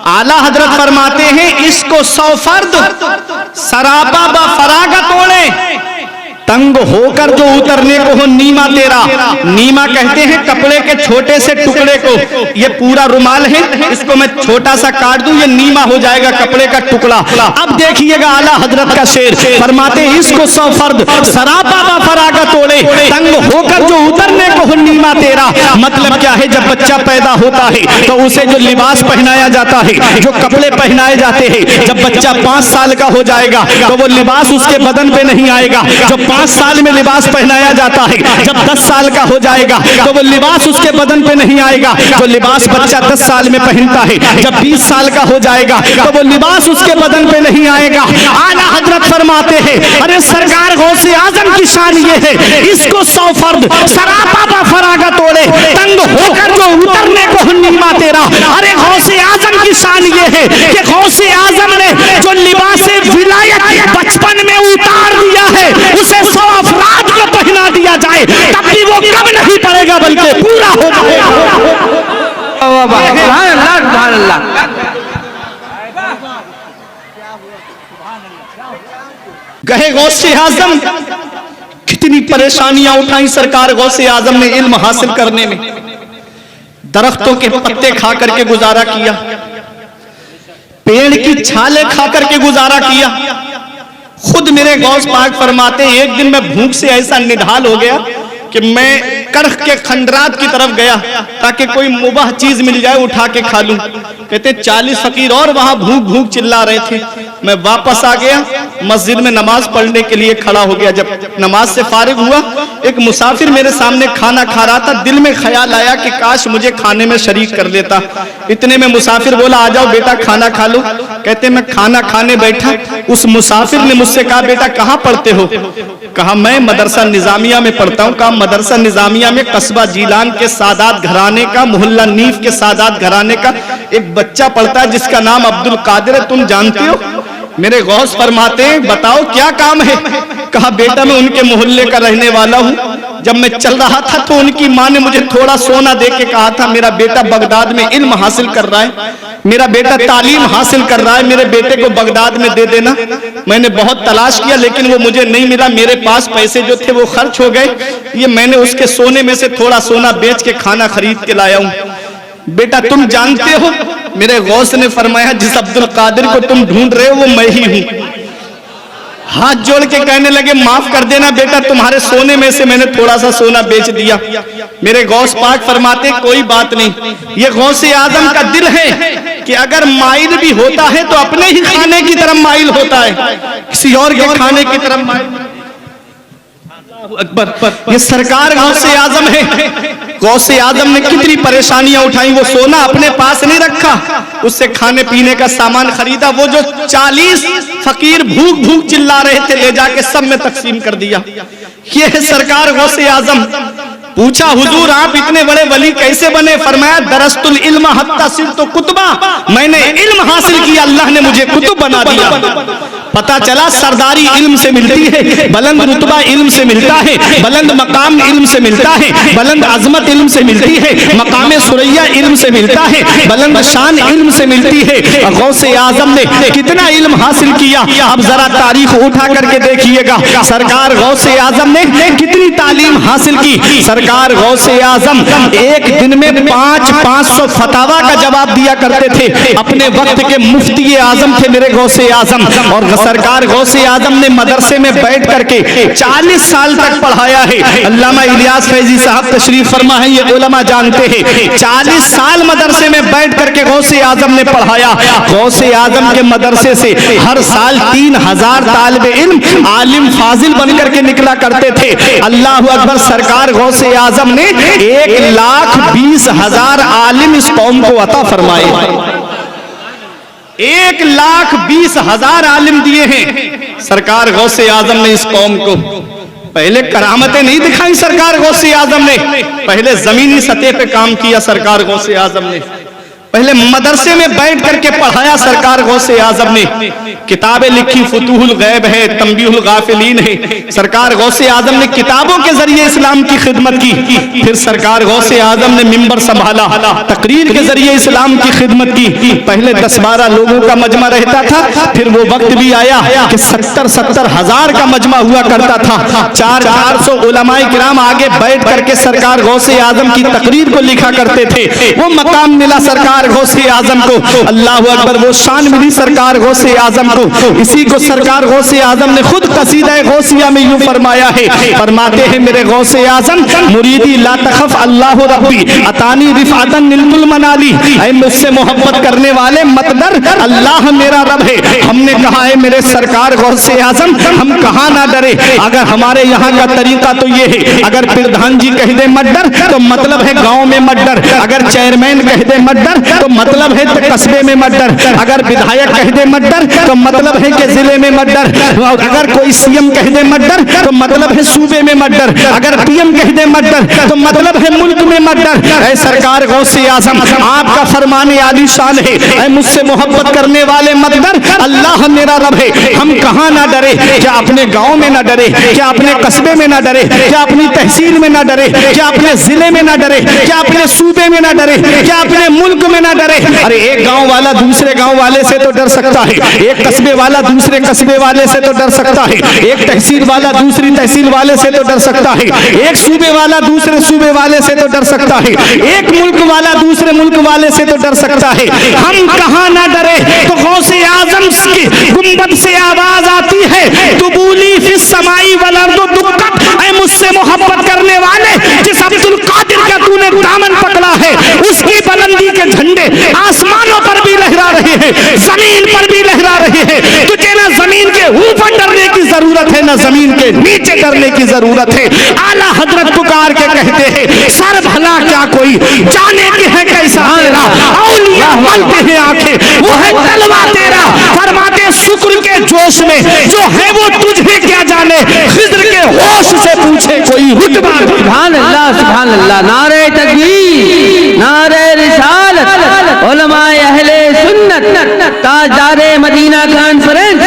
आला हजरत फरमाते हैं इसको 100 फर्द सरापा ब फरागत ओढ़े, तंग होकर जो उतरने को हो नीमा तेरा। नीमा कहते हैं कपड़े के छोटे से टुकड़े को, ये पूरा रुमाल है, इसको मैं छोटा सा काट दूं ये नीमा हो जाएगा कपड़े का टुकड़ा। अब देखिएगा आला हजरत का शेर, फरमाते इसको 100 फर्द सरापा व फरागत ओढ़े, तंग होकर जो उतरने को हो नीमा तेरा। मतलब क्या है, जब बच्चा पैदा होता है तो उसे जो लिबास पहनाया जाता है, जो कपड़े पहनाए जाते हैं, जब बच्चा 5 साल का हो जाएगा तो वो लिबास उसके बदन पे नहीं आएगा। जो 5 साल में लिबास पहनाया जाता है, जब 10 साल का हो जाएगा तो वो लिबास उसके बदन पे नहीं आएगा। जो लिबास बच्चा 10 साल में पहनता है, जब 20 साल का हो जाएगा तो वो लिबास उसके बदन पे नहीं आएगा। आला हजरत फरमाते हैं अरे सरकार गौसे आजम की शान ये है, इसको 100 फर्द सरापा व फरागत ओढ़े, तंग होकर जो उतरने को नीमा तेरा। अरे गौसे आजम की शान ये है कि गौसे आजम ने जो लिबास विलायत बचपन में उतार दिया है, उसे 100 अफराद को पहना दिया जाए तब भी वो कम नहीं पड़ेगा बल्कि पूरा हो जाएगा। गए गौसे आजम, कितनी परेशानियां उठाई सरकार गौसे आजम ने इल्म हासिल करने में। दरख्तों के पत्ते खा करके गुजारा किया, पेड़ की छाले खा करके गुजारा किया। खुद मेरे गौस पाक फरमाते हैं एक दिन मैं भूख से ऐसा निढाल हो गया कि मैं करख के खंडरात की तरफ गया ताकि कोई मुबाह चीज मिल जाए उठा के खा लूं। कहते 40 फकीर और वहां भूख भूख चिल्ला रहे थे। मैं वापस आ गया, मस्जिद में नमाज पढ़ने के लिए खड़ा हो गया। जब नमाज से फारिग हुआ, एक मुसाफिर मेरे सामने खाना खा रहा था। दिल में ख्याल आया कि काश मुझे खाने में शरीक कर लेता। इतने में मुसाफिर बोला आ जाओ बेटा खाना खा लो। कहते मैं खाना खाने बैठा, उस मुसाफिर ने मुझसे कहा बेटा कहाँ पढ़ते हो? कहा मैं मदरसा निजामिया में पढ़ता हूँ। कहा मदरसा निजामिया में कस्बा जीलान के सादात घराने का, मोहल्ला नीफ के सादात घराने का एक बच्चा पढ़ता है जिसका नाम अब्दुल कादिर है, तुम जानते हो? मेरे गौस फरमाते हैं बताओ क्या काम है? कहा बेटा मैं उनके मोहल्ले का रहने वाला हूँ। जब मैं चल रहा था तो उनकी माँ ने मुझे थोड़ा सोना दे के कहा था मेरा बेटा बगदाद में इल्म हासिल कर रहा है, मेरा बेटा तालीम हासिल कर रहा है, मेरे बेटे को बगदाद में दे देना। मैंने बहुत तलाश किया लेकिन वो मुझे नहीं मिला। मेरे पास पैसे जो थे वो खर्च हो गए। ये मैंने उसके सोने में से थोड़ा सोना बेच के खाना खरीद के लाया हूँ। बेटा तुम जानते हो? मेरे गौस ने फरमाया जिस अब्दुल कादिर को तुम ढूंढ रहे हो वो मैं ही हूँ। हाथ जोड़ के कहने लगे माफ कर देना बेटा, तुम्हारे सोने में से मैंने थोड़ा सा सोना बेच दिया। मेरे गौस पाक फरमाते कोई बात नहीं, ये गौसे आजम का दिल है कि अगर माइल भी होता है तो अपने ही खाने की तरफ माइल होता है, किसी और के खाने की तरफ माइल। अकबर ये सरकार गौसे आजम है। गौसे आजम ने कितनी परेशानियां उठाई। वो सोना अपने पास नहीं रखा, उससे खाने पीने का सामान खरीदा। वो जो 40 फकीर भूख भूख चिल्ला रहे थे ले जाके सब में तकसीम कर दिया। ये है सरकार गौसे आजम। पूछा हुजूर आप इतने बड़े वली कैसे बने? फरमाया दरस्तुल इल्म हत्ता सिरतु कुतबा, मैंने इल्म हासिल किया अल्लाह ने मुझे कुतुब बना दिया। पता चला सरदारी इल्म से मिलती है, बुलंद रुतबा इल्म से मिलता है, बुलंद मकाम इल्म से मिलता है, बुलंद अजमत इल्म से मिलती है, मकाम सुरैया इल्म से मिलता है, बुलंद शान इल्म से मिलती है। गौसे आजम ने कितना इल्म हासिल किया, अब जरा तारीख उठा करके देखिएगा सरकार गौसे आजम ने कितनी तालीम हासिल की। सरकार गौसे आजम एक दिन में 500 फतावा का जवाब दिया करते थे। अपने वक्त के मुफ्ती आजम थे मेरे गौसे आजम। और सरकार गौसे आजम ने मदरसे में बैठ करके 40 साल तक पढ़ाया है। अल्लामा इलियास फैजी साहब तशरीफ फरमा है, ये उलमा जानते हैं। 40 साल मदरसे में बैठ करके गौसे आजम ने पढ़ाया। गौसे आजम के मदरसे से हर साल 3000 तालिब इल्म आलिम फाजिल बन करके निकला करते थे। अल्लाह अकबर। सरकार गौसे आजम ने 1,20,000 आलिम इस कौम को अता फरमाए। 1,20,000 आलिम दिए हैं सरकार गौसे आजम ने इस कौम को। पहले करामतें नहीं दिखाई सरकार गौसे आजम ने, पहले जमीनी सतह पे काम किया सरकार गौसे आजम ने। पहले मदरसे में बैठ करके पढ़ाया सरकार गौसे आजम ने, किताबें लिखी, फुतूहुल गैब है, तंबीहुल गाफिलीन है। सरकार गौसे आजम ने किताबों के जरिए इस्लाम की खिदमत की। फिर सरकार गौसे आजम ने मिंबर संभाला, तकरीर के जरिए इस्लाम की खिदमत की। पहले 10-12 लोगों का मजमा रहता था, फिर वो वक्त भी आया कि 70-70 हजार का मजमा हुआ करता था। 400 उलमाए किराम आगे बैठ करके सरकार गौसे आजम की तकरीर को लिखा करते थे। वो मकाम मिला सरकार गौसे आजम को, अल्लाह अकबर, वो शान मिली सरकार गौसे आजम को। इसी को सरकार गौसे आजम ने खुद कसीदा गौसिया में यूं फरमाया है, फरमाते हैं मेरे गौसे आजम मुरीदी ला तखफ अल्लाह रब्बी अतानी रिफातन निलतुल मनाली, ऐ मुझसे मोहब्बत करने वाले मत डर, अल्लाह मेरा रब है। हमने कहा है मेरे सरकार गौसे आजम हम कहाँ ना डरे। अगर हमारे यहाँ का तरीका तो ये है, अगर प्रधान जी कह दे मत डर तो मतलब है गाँव में मत डर, अगर चेयरमैन कह दे मत डर तो मतलब है कस्बे में मत डर, अगर विधायक कह दे मत डर तो मतलब है कि जिले में मत डर, अगर कोई सीएम कह दे मत डर तो मतलब है सूबे में मत डर, अगर पीएम कह दे मत डर तो मतलब है मुल्क में मत डर। ऐ सरकार गौसे आजम आपका फरमाने आली शान है, ऐ मुझसे मोहब्बत करने वाले मत डर, अल्लाह मेरा रब है। हम कहाँ ना डरे, क्या अपने गांव में ना डरे, क्या अपने कस्बे में ना डरे, क्या अपनी तहसील में ना डरे, क्या अपने जिले में ना डरे, क्या अपने सूबे में ना डरे, क्या अपने मुल्क में ना डरे। अरे एक गांव वाला दूसरे गांव वाले से तो डर सकता है, एक कस्बे वाला दूसरे कस्बे वाले से तो डर सकता है, एक तहसील वाला दूसरी तहसील वाले से तो डर सकता है, एक सूबे वाला दूसरे सूबे वाले से तो डर सकता है, एक मुल्क वाला दूसरे मुल्क वाले से तो डर सकता है। हम कहाँ ना डरे। तो गौसे आजम की गुंबद से आवाज आती है, तुबूली फिस समाई वलर्दो दुक्कत, ऐ मुझसे मोहब्बत करने वाले जिस अब्दुल कादिर का तूने दामन पकड़ा है, उसकी बुलंदी के झंडे आसमानों पर भी लहरा रहे हैं, जमीन पर भी लहरा रहे हैं। तुझे ना जमीन के ऊपर डरने की जरूरत है, ना जमीन के नीचे डरने की जरूरत है। आला हजरत पुकार के कहते हैं, सर भला क्या कोई जाने के है कैसा तेरा, औलिया मलते हैं आंखें वो है तलवा तेरा। फरमाते शुक्र के जोश में जो है वो तुझे क्या जाने, खिज्र के होश से पूछे कोई रुतबा। सुभान अल्लाह, सुभान अल्लाह। नारे तकबीर, नारे रिसालत, उलमाए अहले सुन्नत, ताजदारे मदीना कॉन्फ्रेंस,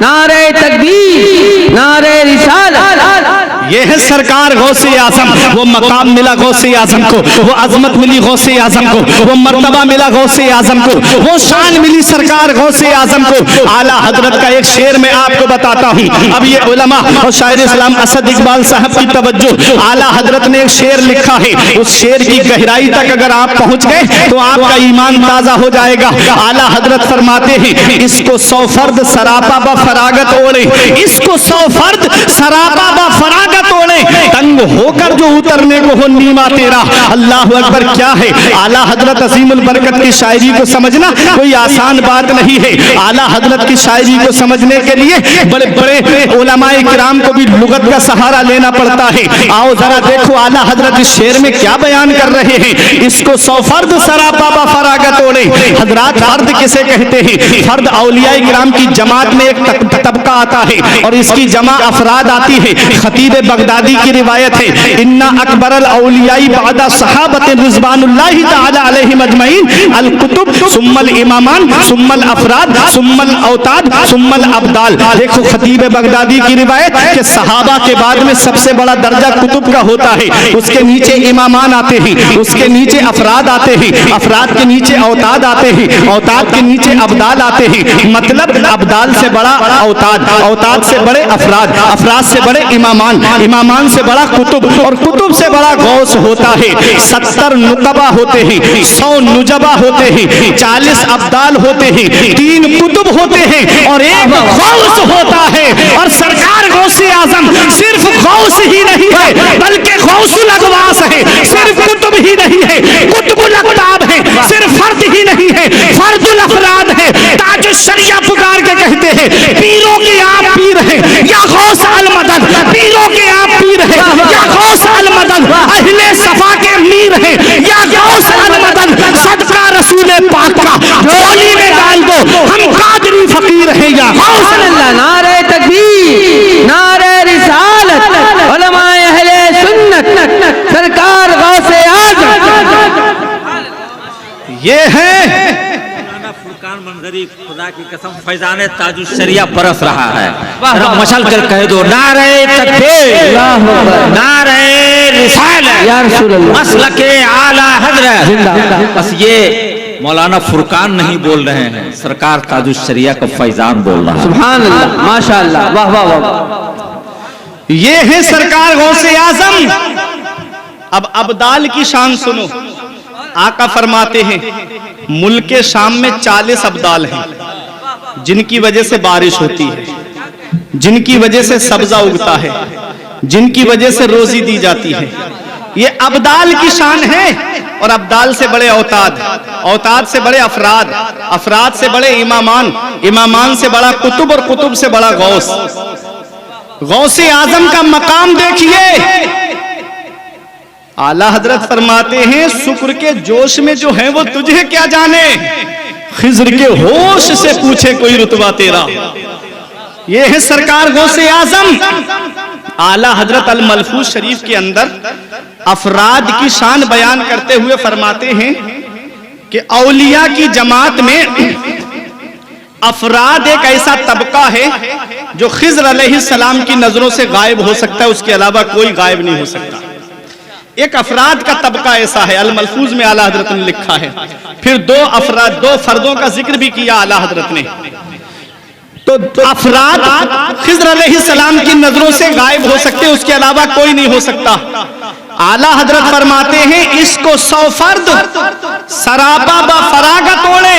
नारे तकबीर, नारे रिसालत। ये है सरकार गौसे आजम। वो मकाम मिला गौसे आजम को, वो अजमत मिली गौसे आजम को, वो मर्तबा मिला गौसे आजम को, वो शान मिली सरकार गौसे आजम को। आला हजरत का एक शेर मैं आपको बताता हूँ। अब ये उलमा और शायर इस्लाम असद इकबाल साहब की तवज्जो, आला हजरत ने एक शेर लिखा है, उस शेर की गहराई तक अगर आप पहुंच गए तो आपका ईमान ताजा हो जाएगा। आला हजरत फरमाते हैं, इसको 100 फर्द सरापा ब फरागत ओढ़े, इसको 100 फर्द सरापा ब फरागत ओढ़े, तंग होकर जो उतरने को हो नीमा तेरा। अल्लाह अकबर, क्या है आला हजरत अजीमुल बरकत की शायरी को समझना कोई आसान बात नहीं है। आला हजरत की शायरी को समझने के लिए बड़े बड़े उलमाए किराम को भी लुगत का सहारा लेना पड़ता है। आओ जरा देखो आला हजरत इस शेर में क्या बयान कर रहे हैं। इसको 100 फर्द सरापा ब फरागत ओढ़े। हजरात फर्द किसे कहते हैं? फर्द औलियाए किराम की जमात में एक तबका आता है और इसकी जमा अफराद आती है। खतीब बगदादी की रिवायत है, इन्ना अकबरल औलियाई बादा सहाबत रिज़वानुल्लाहि तआला अलैहिम अजमईन अल कुतुब सुम्मल इमामान सुम्मल अफराद सुम्मल औताद सुम्मल अब्दाल। देखो खतीब बगदादी की रिवायत कि सहाबा के बाद में सबसे बड़ा दर्जा कुतुब का होता है, उसके नीचे इमामान आते हैं, उसके नीचे अफराद आते हैं, अफराद के नीचे औताद आते हैं, औताद के नीचे अब्दाल आते हैं। मतलब अब्दाल से बड़ा औताद, औताद से बड़े अफराद, अफराद से बड़े इमामान, इमामान से बड़ा कुतुब और कुतुब से बड़ा गौस होता है। 70 नुकबा होते हैं, 100 नुजबा होते हैं, 40 अब्दाल होते हैं, 3 कुतुब होते हैं और एक गौस होता है। और सरकार गौसे आजम सिर्फ गौस ही नहीं है बल्कि गौसुल अगवास है, सिर्फ कुतुब ही नहीं है, कुतुबुल अक्ताब है, सिर्फ फर्द ही नहीं है, फर्दुल अफराद है। ताजुल शरिया पुकार के कहते हैं, पीरों के आप पीर हैं या गौस अल मदद, पीरों के आप पीर हैं या गौस अल मदद, अहले सफा के मीर हैं या गौस अल मदद। सदका रसूल पाक का झोली में डाल दो, हम कादरी फकीर हैं या गौस अल्लाह। नारे तकबीर, नारे रिसालत, उलमाए अहले सुन्नत, सरकार गौसे आजम। ये है फुरकान मंजरी खुदा की कसम फैजाने ताजुशरिया बरस रहा है। वाह, जरा वाह, मचल कर कह दो नारे तकबीर, अल्लाहु अकबर, नारे रिसालत, या रसूल अल्लाह, मसलके आला हजरत। जिंदाबाद। बस ये मौलाना फुरकान नहीं बोल रहे हैं, सरकार ताजुशरिया का फैजान बोल रहा है। सुभान अल्लाह, माशाअल्लाह, वाह वाह वाह। ये है सरकार गौसे आजम। अब अब्दाल की शान सुनो। आका फरमाते हैं मुल्क के शाम में 40 अब्दाल हैं, जिनकी वजह से बारिश होती है, जिनकी वजह से सब्जा उगता है, जिनकी वजह से रोजी दी जाती है। ये अब्दाल की शान है। और अब्दाल से बड़े औताद, औताद से बड़े अफराद, अफराद से बड़े इमामान, इमामान से बड़ा कुतुब और कुतुब से बड़ा गौस। गौसे आजम का मकाम देखिए। आला हजरत फरमाते हैं शुक्र के जोश में जो है वो तुझे क्या जाने, खिज्र के होश से पूछे कोई रुतबा तेरा। ये है सरकार गौसे आजम। आला हजरत अल मलफूज शरीफ के अंदर अफराद की शान बयान करते हुए फरमाते हैं कि औलिया की जमात में अफराद एक ऐसा तबका है जो खिज्र अलैहिस्सलाम की नजरों से गायब हो सकता है, उसके अलावा कोई गायब नहीं हो सकता। एक अफराद का तबका ऐसा है, अल मलफूज में आला हजरत ने लिखा है। फिर दो फर्दों का जिक्र भी किया आला हजरत ने। तो अफराद खिज्र अलैहिस्सलाम की नजरों से गायब हो सकते, उसके अलावा कोई नहीं हो सकता। आला हजरत फरमाते हैं इसको 100 फर्द सरापा बा फरागत ओढ़े,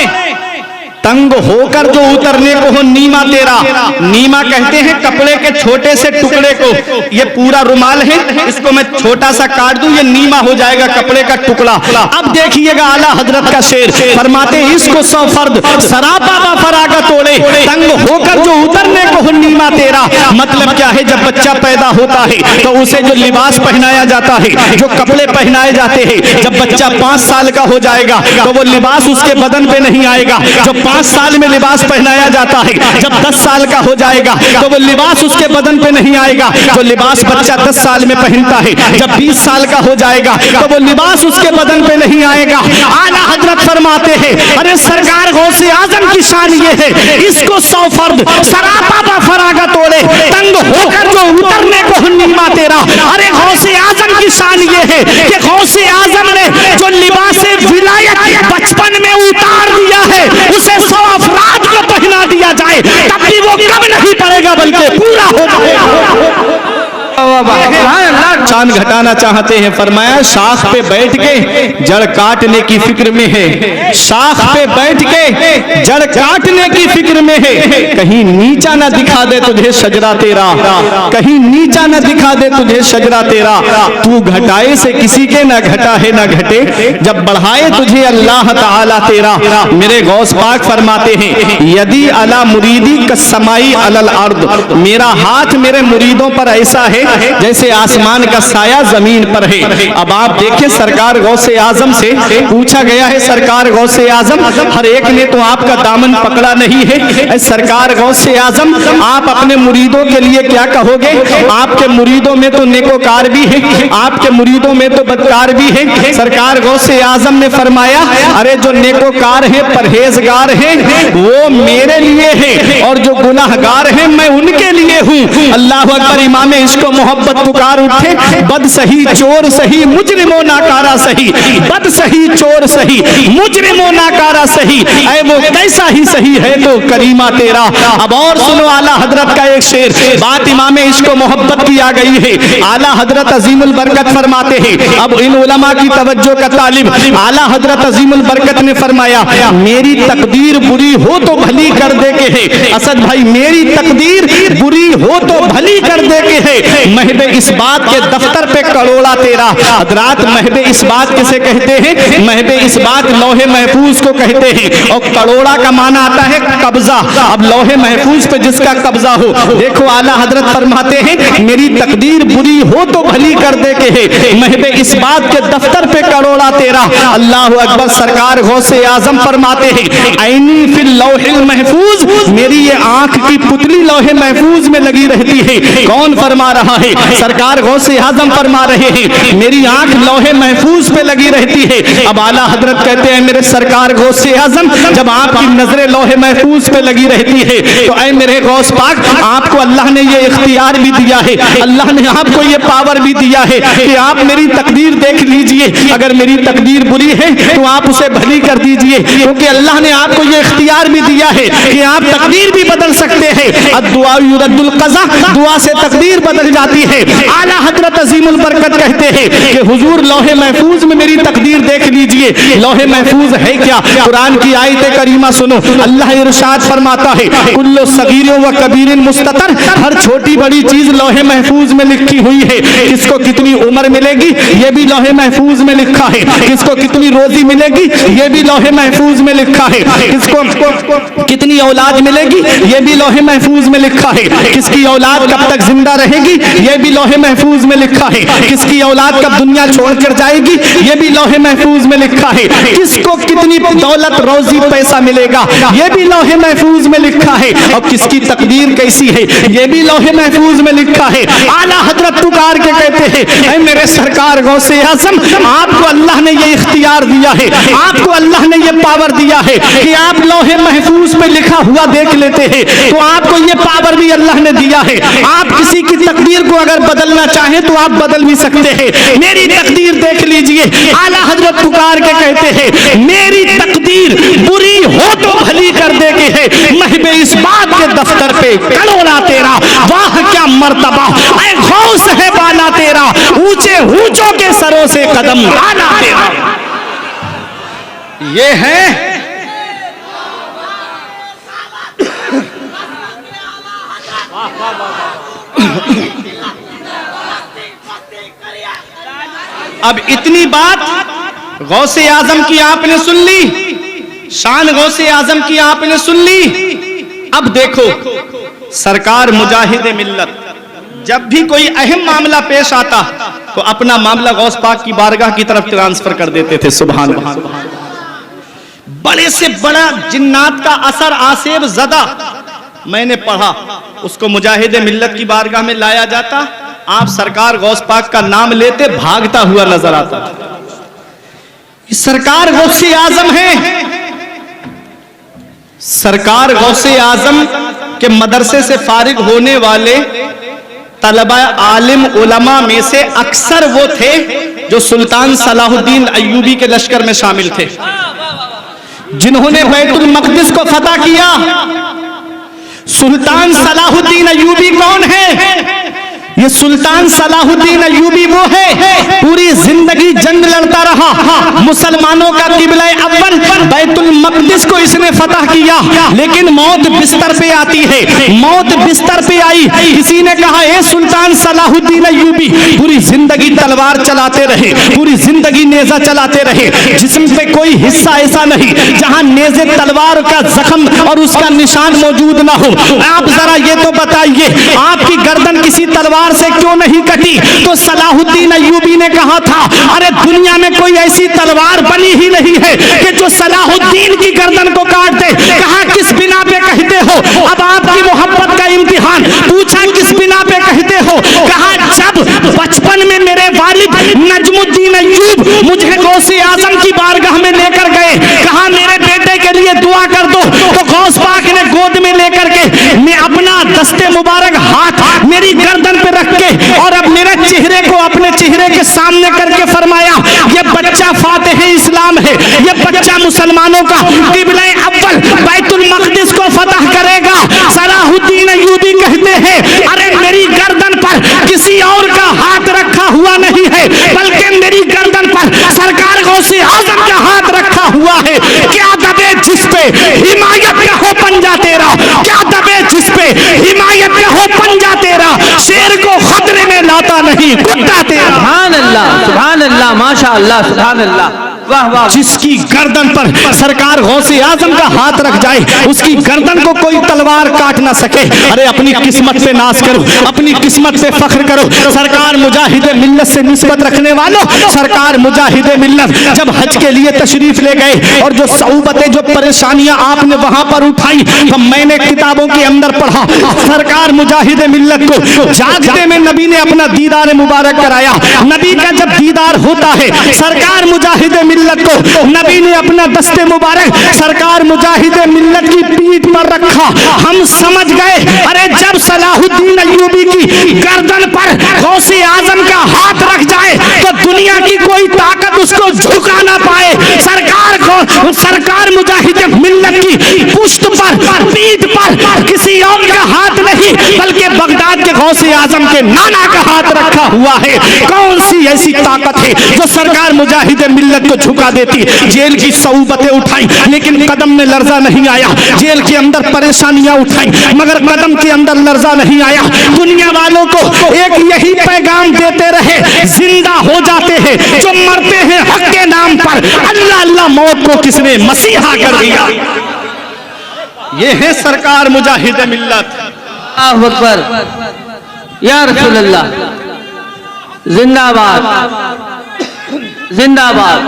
तंग होकर जो उतरने को हो नीमा तेरा। नीमा कहते हैं कपड़े के छोटे से टुकड़े को। ये पूरा रुमाल है, इसको मैं छोटा सा काट दूं, ये नीमा हो जाएगा कपड़े का टुकड़ा। अब देखिएगा आला हजरत का शेर, फरमाते हैं इसको 100 फर्द सरापा बा फरागत ओढ़े, तंग होकर जो उतरने को हो नीमा तेरा। मतलब क्या है, जब बच्चा पैदा होता है तो उसे जो लिबास पहनाया जाता है, जो कपड़े पहनाए जाते हैं, जब बच्चा 5 साल का हो जाएगा तो वो लिबास उसके बदन पे नहीं आएगा। जो 5 साल में लिबास पहनाया जाता है, जब 10 साल का हो जाएगा तो वो लिबास उसके बदन पे नहीं आएगा। जो लिबास बच्चा 10 साल में पहनता है, जब 20 साल का हो जाएगा तो वो लिबास उसके बदन पे नहीं आएगा। आला हजरत फरमाते हैं अरे सरकार गौसे आजम की शान ये है, इसको 100 फर्द सरापा बा फरागत ओढ़े, तंग होकर जो उतरने को नीमा तेरा। अरे गौसे आजम की शान ये है कि गौसे आजम ने जो लिबास विलायत बचपन में उतार दिया है, उसे 100 अफराद को पहना दिया जाए तब भी वो कम नहीं पड़ेगा बल्कि पूरा हो जाएगा। चांद घटाना चाहते हैं, फरमाया शाख पे बैठ के जड़ काटने की फिक्र में है, शाख पे बैठ के जड़ काटने की फिक्र में है। कहीं नीचा ना दिखा दे तुझे शजरा तेरा, कहीं नीचा ना दिखा दे तुझे शजरा तेरा। तू घटाए से किसी के ना घटा है ना घटे, जब बढ़ाए तुझे अल्लाह ताला तेरा। मेरे गौस पाक फरमाते हैं यदि अला मुरीदी कसमाई अलल अर्द, मेरा हाथ मेरे मुरीदों पर ऐसा है जैसे आसमान का साया जमीन पर है। अब आप देखें सरकार गौसे आजम से पूछा गया है, सरकार गौसे आजम हर एक ने तो आपका दामन पकड़ा नहीं है। सरकार गौसे आजम आप अपने मुरीदों के लिए क्या कहोगे? आपके मुरीदों में तो नेकोकार भी है, आपके मुरीदों में तो बदकार भी है। सरकार गौसे आजम ने फरमाया अरे जो नेकोकार है परहेजगार है वो मेरे लिए है, और जो गुनाहगार है मैं उनके लिए हूँ। अल्लाह अकबर। इमाम इसको मोहब्बत पुकार उठे, बद सही चोर सही मुजरिमो नाकारा सही, बद सही चोर सही मुजरिमो नाकारा सही, ऐ वो कैसा ही सही है तो करीमा तेरा। अब और सुनो आला हजरत का एक शेर, बात इमाम इसको मोहब्बत की आ गई है। आला हजरत अजीमुल बरकत फरमाते हैं, अब इन उलमा की तवज्जो का तालिब, आला हजरत अजीमुल बरकत ने फरमाया मेरी तकदीर बुरी हो तो भली कर दे के है। असद भाई मेरी तकदीर बुरी हो तो भली कर दे के है, महबे इस बात के दफ्तर पे करोड़ा तेरा। हजरात महबे इस बात किसे कहते हैं? महबे इस बात लौहे महफूज को कहते हैं, और करोड़ा का माना आता तुम्हारा है कब्जा। अब लौहे महफूज पे जिसका कब्जा हो, देखो आला हजरत फरमाते हैं मेरी तकदीर बुरी हो तो भली कर दे के है, महबे इस बात के दफ्तर पे करोड़ा तेरा। अल्लाह अकबर। सरकार गौसे आजम फरमाते हैं ऐनी फिल लौहिल महफूज, मेरी ये आंख की पुतली लौहे महफूज में लगी रहती है। कौन फरमा रहा है? सरकार गौसे आजम फरमा रहे हैं मेरी आंख लौहे महफूज पे लगी रहती है। अब आला हजरत कहते हैं मेरे सरकार गौसे आजम, जब आपकी नजरें लौहे महफूज पे लगी रहती है तो ऐ मेरे गौस पाक, आपको अल्लाह ने ये इख्तियार भी दिया है, अल्लाह ने आपको ये पावर भी दिया है कि आप मेरी तकदीर देख लीजिए। अगर मेरी तकदीर बुरी है तो आप उसे भली कर दीजिए, क्योंकि अल्लाह ने आपको ये इख्तियार भी दिया है कि आप तकदीर भी बदल सकते हैं। अद्दुआ युरद्दुल क़ज़ा, दुआ से तकदीर बदल जाती है। आला हजरत अज़ीमुल बरकत कहते हैं कि हुजूर लौहे महफूज में मेरी तकदीर देख लीजिए। लौहे महफूज है क्या? कुरान की आयत करीमा सुनो, अल्लाह इरशाद फरमाता है कुल्लु सगीरिन व कबीरिन मुस्ततर, हर छोटी बड़ी चीज लौहे महफूज में लिखी हुई है। किसको कितनी उम्र मिलेगी ये भी लौहे महफूज में लिखा है, किसको कितनी रोजी मिलेगी ये भी लौहे महफूज में लिखा है, किसको कितनी औलाद मिलेगी ये भी लौहे महफूज में लिखा है, किसकी औलाद कब तक जिंदा रहेगी ये भी लौहे महफूज में लिखा है, किसकी औलाद कब दुनिया छोड़कर जाएगी ये भी लौहे महफूज में लिखा है, किसको कितनी दौलत रोजी पैसा मिलेगा ये भी लौहे महफूज में लिखा है, और किसकी तकदीर कैसी है ये भी लौहे महफूज में लिखा है। आला हजरत पुकार के कहते हैं ऐ मेरे सरकार गौसे आज़म, आपको अल्लाह ने ये इख्तियार दिया है, आपको अल्लाह ने ये पावर दिया है कि आप लौहे महफूज पे लिखा हुआ देख लेते हैं, तो आपको ये पावर भी अल्लाह ने दिया है। आप किसी की तकदीर को अगर बदलना चाहें तो आप बदल भी सकते हैं। मेरी तकदीर देख लीजिए। आला हजरत पुकार के कहते हैं मेरी तकदीर बुरी हो तो भली कर दे के है, महबे इस बात के दफ्तर पे करोड़ा तेरा। वाह क्या मर्तबा, ऐ गौस है बाला तेरा, ऊंचे ऊंचों के सरों से कदम आला तेरा। ये है अब इतनी बात गौसे आजम की आपने सुन ली, शान गौसे आजम की आपने सुन ली। अब देखो सरकार मुजाहिद मिल्लत जब भी कोई अहम मामला पेश आता तो अपना मामला गौस पाक की बारगाह की तरफ ट्रांसफर कर देते थे। सुभान अल्लाह। बड़े से बड़ा जिन्नात का असर आसेब जदा मैंने पढ़ा, उसको मुजाहिद मिल्लत की बारगाह में लाया जाता, आप सरकार गौस पाक का नाम लेते भागता हुआ नजर आता। सरकार गौसे आजम है। सरकार गौसे आजम के मदरसे से फारिग होने वाले तलबा आलिम उलमा में से अक्सर वो थे जो सुल्तान सलाहुद्दीन अय्यूबी के लश्कर में शामिल थे, जिन्होंने बैतुल मक़दिस को फतह किया। सुल्तान सलाहुद्दीन अय्यूबी कौन है? ये सुल्तान सलाहुद्दीन अय्यूबी वो है पूरी जिंदगी जंग लड़ता रहा, मुसलमानों का किबला अव्वल बैतुल मक़दिस को इसने फतह किया, लेकिन मौत बिस्तर पे आती है। मौत बिस्तर पे आई, किसी ने कहा ए सुल्तान सलाहुद्दीन अय्यूबी पूरी जिंदगी तलवार चलाते रहे, पूरी जिंदगी नेजा चलाते रहे, जिस्म पे कोई हिस्सा ऐसा नहीं जहां नेजे तलवार का जख्म और उसका निशान मौजूद ना हो। आप जरा ये तो बताइए आपकी गर्दन किसी तलवार से क्यों नहीं कटी? तो सलाहुद्दीन अय्यूबी ने कहा था अरे दुनिया में कोई ऐसी तलवार बनी ही नहीं है कि जो सलाहुद्दीन की गर्दन को काट दे। कहा किस बिना पे कहते हो? अब आपकी मोहब्बत का इम्तिहान पूछा किस बिना पे कहते हो? कहा जब बचपन में मेरे वालिद नजमुद्दीन अय्यूब मुझे गौसे आजम की बारगाह में लेकर गए, कहा मेरे बेटे के लिए दुआ कर दो, तो गौस पाक ने गोद में लेकर के मैं अपना दस्ते मुबारक हाथ मेरी गर्दन पे रख के और अब मेरे चेहरे को अपने चेहरे के सामने करके फरमाया ये बच्चा फातिह इस्लाम है, ये बच्चा मुसलमानों का किबला अव्वल बैतुल मक़दिस को फतह करेगा। सलाहुद्दीन अय्यूबी कहते हैं अरे मेरी गर्दन पर किसी और का हाथ रखा हुआ नहीं है, बल्कि मेरी गर्दन पर सरकार गौसे आजम का हाथ रखा हुआ है। क्या दबे जिस पे हिमायत का हो पंजा तेरा, क्या दबे जिस पे हिमायत का हो पंजा तेरा, शेर को खतरे में लाता नहीं कुत्ता तेरा। सुभान अल्लाह, माशा अल्लाह, सुभान अल्लाह। वाह वाह। जिसकी गर्दन पर सरकार गौसे आजम का हाथ रख जाए, उसकी गर्दन को कोई तलवार काट ना सके। अरे अपनी किस्मत पे नाज करो, अपनी किस्मत से फख्र करो। सरकार मुजाहिदे मिल्लत से निस्बत रखने वालों, सरकार मुजाहिदे मिल्लत जब हज के लिए तशरीफ ले गए और जो सऊबतें, जो परेशानियां आपने वहां पर उठाई, तो मैंने किताबों के अंदर पढ़ा, सरकार मुजाहिदे मिल्लत को जागते में नबी ने अपना दीदार मुबारक कराया। नबी का जब दीदार होता है, सरकार मुजाहिदे मिल्लत को नबी ने अपना दस्ते मुबारक सरकार मुजाहिदे मिल्लत की पीठ पर रखा। हम समझ गए, अरे जब सलाहुद्दीन अय्यूबी की गर्दन पर गौसे आजम का हाथ रख जाए तो दुनिया की कोई ताकत उसको झुका ना पाए। सरकार मुजाहिदे मिल्लत की पुश्त पर, पीठ पर किसी और का हाथ नहीं, बल्कि बगदाद के गौसे आजम के नाना का हाथ रखा हुआ है। कौन सी ऐसी ताकत है जो सरकार मुजाहिदे मिल्लत को झुका देती? जेल की सऊबतें उठाई लेकिन कदम में लर्जा नहीं आया, जेल के अंदर परेशानियां उठाई मगर कदम के अंदर लर्जा नहीं आया। दुनिया वालों को एक यही पैगाम देते रहे, जिंदा हो जाते हैं जो मरते हैं हक के नाम पर। अल्लाह अल्लाह, मौत को किसने मसीहा कर दिया? ये है सरकार मुजाहिदे मिल्लत। अल्लाहु अकबर, या रसूल अल्लाह, जिंदाबाद जिंदाबाद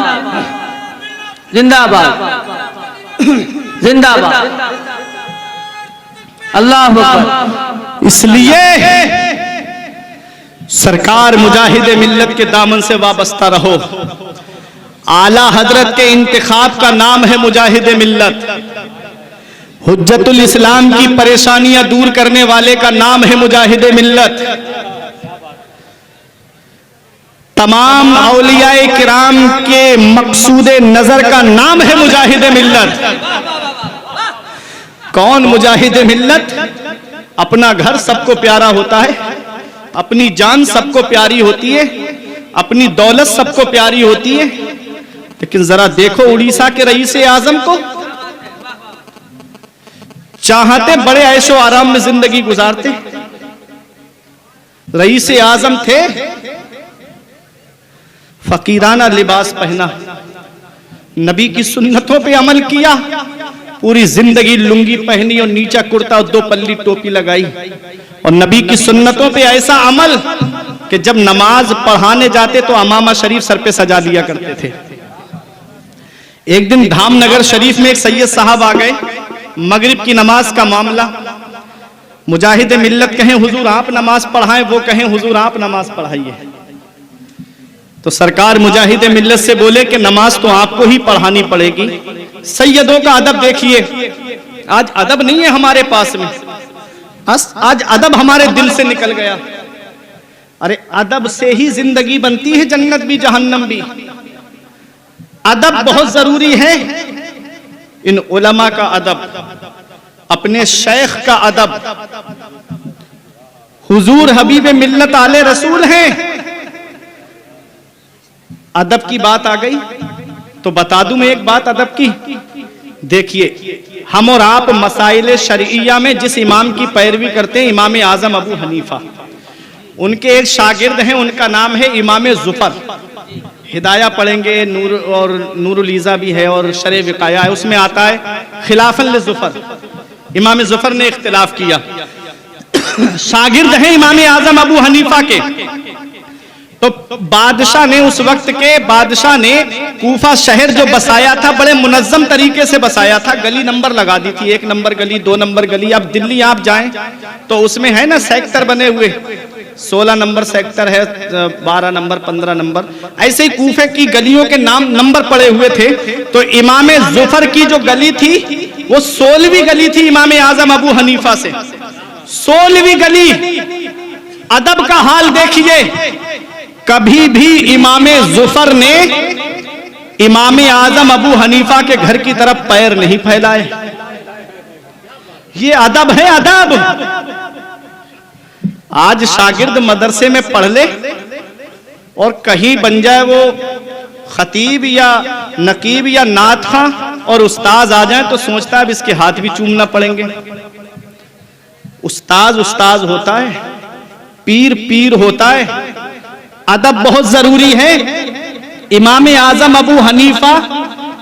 जिंदाबाद जिंदाबाद, अल्लाहु अकबर। इसलिए सरकार मुजाहिदे मिल्लत के दामन से वाबस्ता रहो। आला हजरत के इंतखाब का नाम है मुजाहिदे मिल्लत। हुज्जतुल इस्लाम की परेशानियां दूर करने वाले का नाम है मुजाहिदे मिल्लत। तमाम औलियाए किराम के मकसूदे नजर का नाम है मुजाहिदे मिल्लत। कौन मुजाहिदे मिल्लत? अपना घर सबको प्यारा होता है, अपनी जान सबको प्यारी होती है, अपनी दौलत सबको प्यारी होती है, लेकिन जरा देखो उड़ीसा के रईस आजम को, चाहते बड़े ऐशो आराम में जिंदगी गुजारते, रईस आजम थे, फकीराना लिबास पहना, नबी की सुन्नतों पे अमल किया, पूरी जिंदगी लुंगी पहनी और नीचा कुर्ता और 2 पल्ली टोपी लगाई, और नबी की सुन्नतों पे ऐसा अमल कि जब नमाज पढ़ाने जाते तो अमामा शरीफ सर पे सजा लिया करते थे। एक दिन धामनगर शरीफ में एक सैयद साहब आ गए, मगरिब की नमाज का मामला, मुजाहिदे मिल्लत कहें हुजूर आप नमाज पढ़ाएं, वो कहें हुजूर आप नमाज पढ़ाइए। तो सरकार मुजाहिदे मिल्लत से बोले कि नमाज तो आपको ही पढ़ानी पड़ेगी। सैयदों का अदब देखिए, आज अदब नहीं है हमारे पास में, आज अदब हमारे दिल से निकल गया। अरे अदब से ही जिंदगी बनती है, जन्नत भी जहन्नम भी। अदब बहुत जरूरी है। इन उलमा का अदब, अपने शेख का अदब, हुजूर हबीब मिल्लत आले रसूल हैं। अदब की बात आ गई तो बता दूं मैं एक बात अदब की। देखिए, हम और आप मसाइल शरइया में जिस इमाम की पैरवी करते हैं, इमाम आजम अबू हनीफा, उनके एक शागिर्द हैं, उनका नाम है इमाम जुफर। हिदाया पढ़ेंगे, नूर और नूरुल ईज़ा भी है और शरे विकाया है, उसमें आता है खिलाफन ले जुफर। इमाम जुफर ने इख्तिलाफ किया, शागिर्द हैं इमाम आजम अबू हनीफा के। तो बादशाह ने, उस वक्त के बादशाह ने कूफा शहर जो बसाया था, बड़े मुनज्जम तरीके से बसाया था, गली नंबर लगा दी थी, 1 नंबर गली, 2 नंबर गली। अब दिल्ली आप जाएं तो उसमें है ना सेक्टर बने हुए, 16 नंबर सेक्टर है, 12 नंबर, 15 नंबर, ऐसे ही कूफे की गलियों के नाम नंबर पड़े हुए थे। तो इमाम जुफर की जो गली थी वो 16वीं गली थी इमाम आजम अबू हनीफा से, 16वीं गली। अदब का हाल देखिए, कभी भी इमाम जुफर ने इमाम आजम अबू हनीफा के घर की तरफ पैर नहीं फैलाए। ये अदब है, अदब। आज शागिर्द मदरसे में पढ़ ले और कहीं बन जाए वो खतीब या नकीब या नात खां और उस्ताज आ जाए तो सोचता है अब इसके हाथ भी चूमना पड़ेंगे। उस्ताज उस्ताज होता है, पीर पीर होता है। अदब बहुत जरूरी है। इमाम आजम अबू हनीफा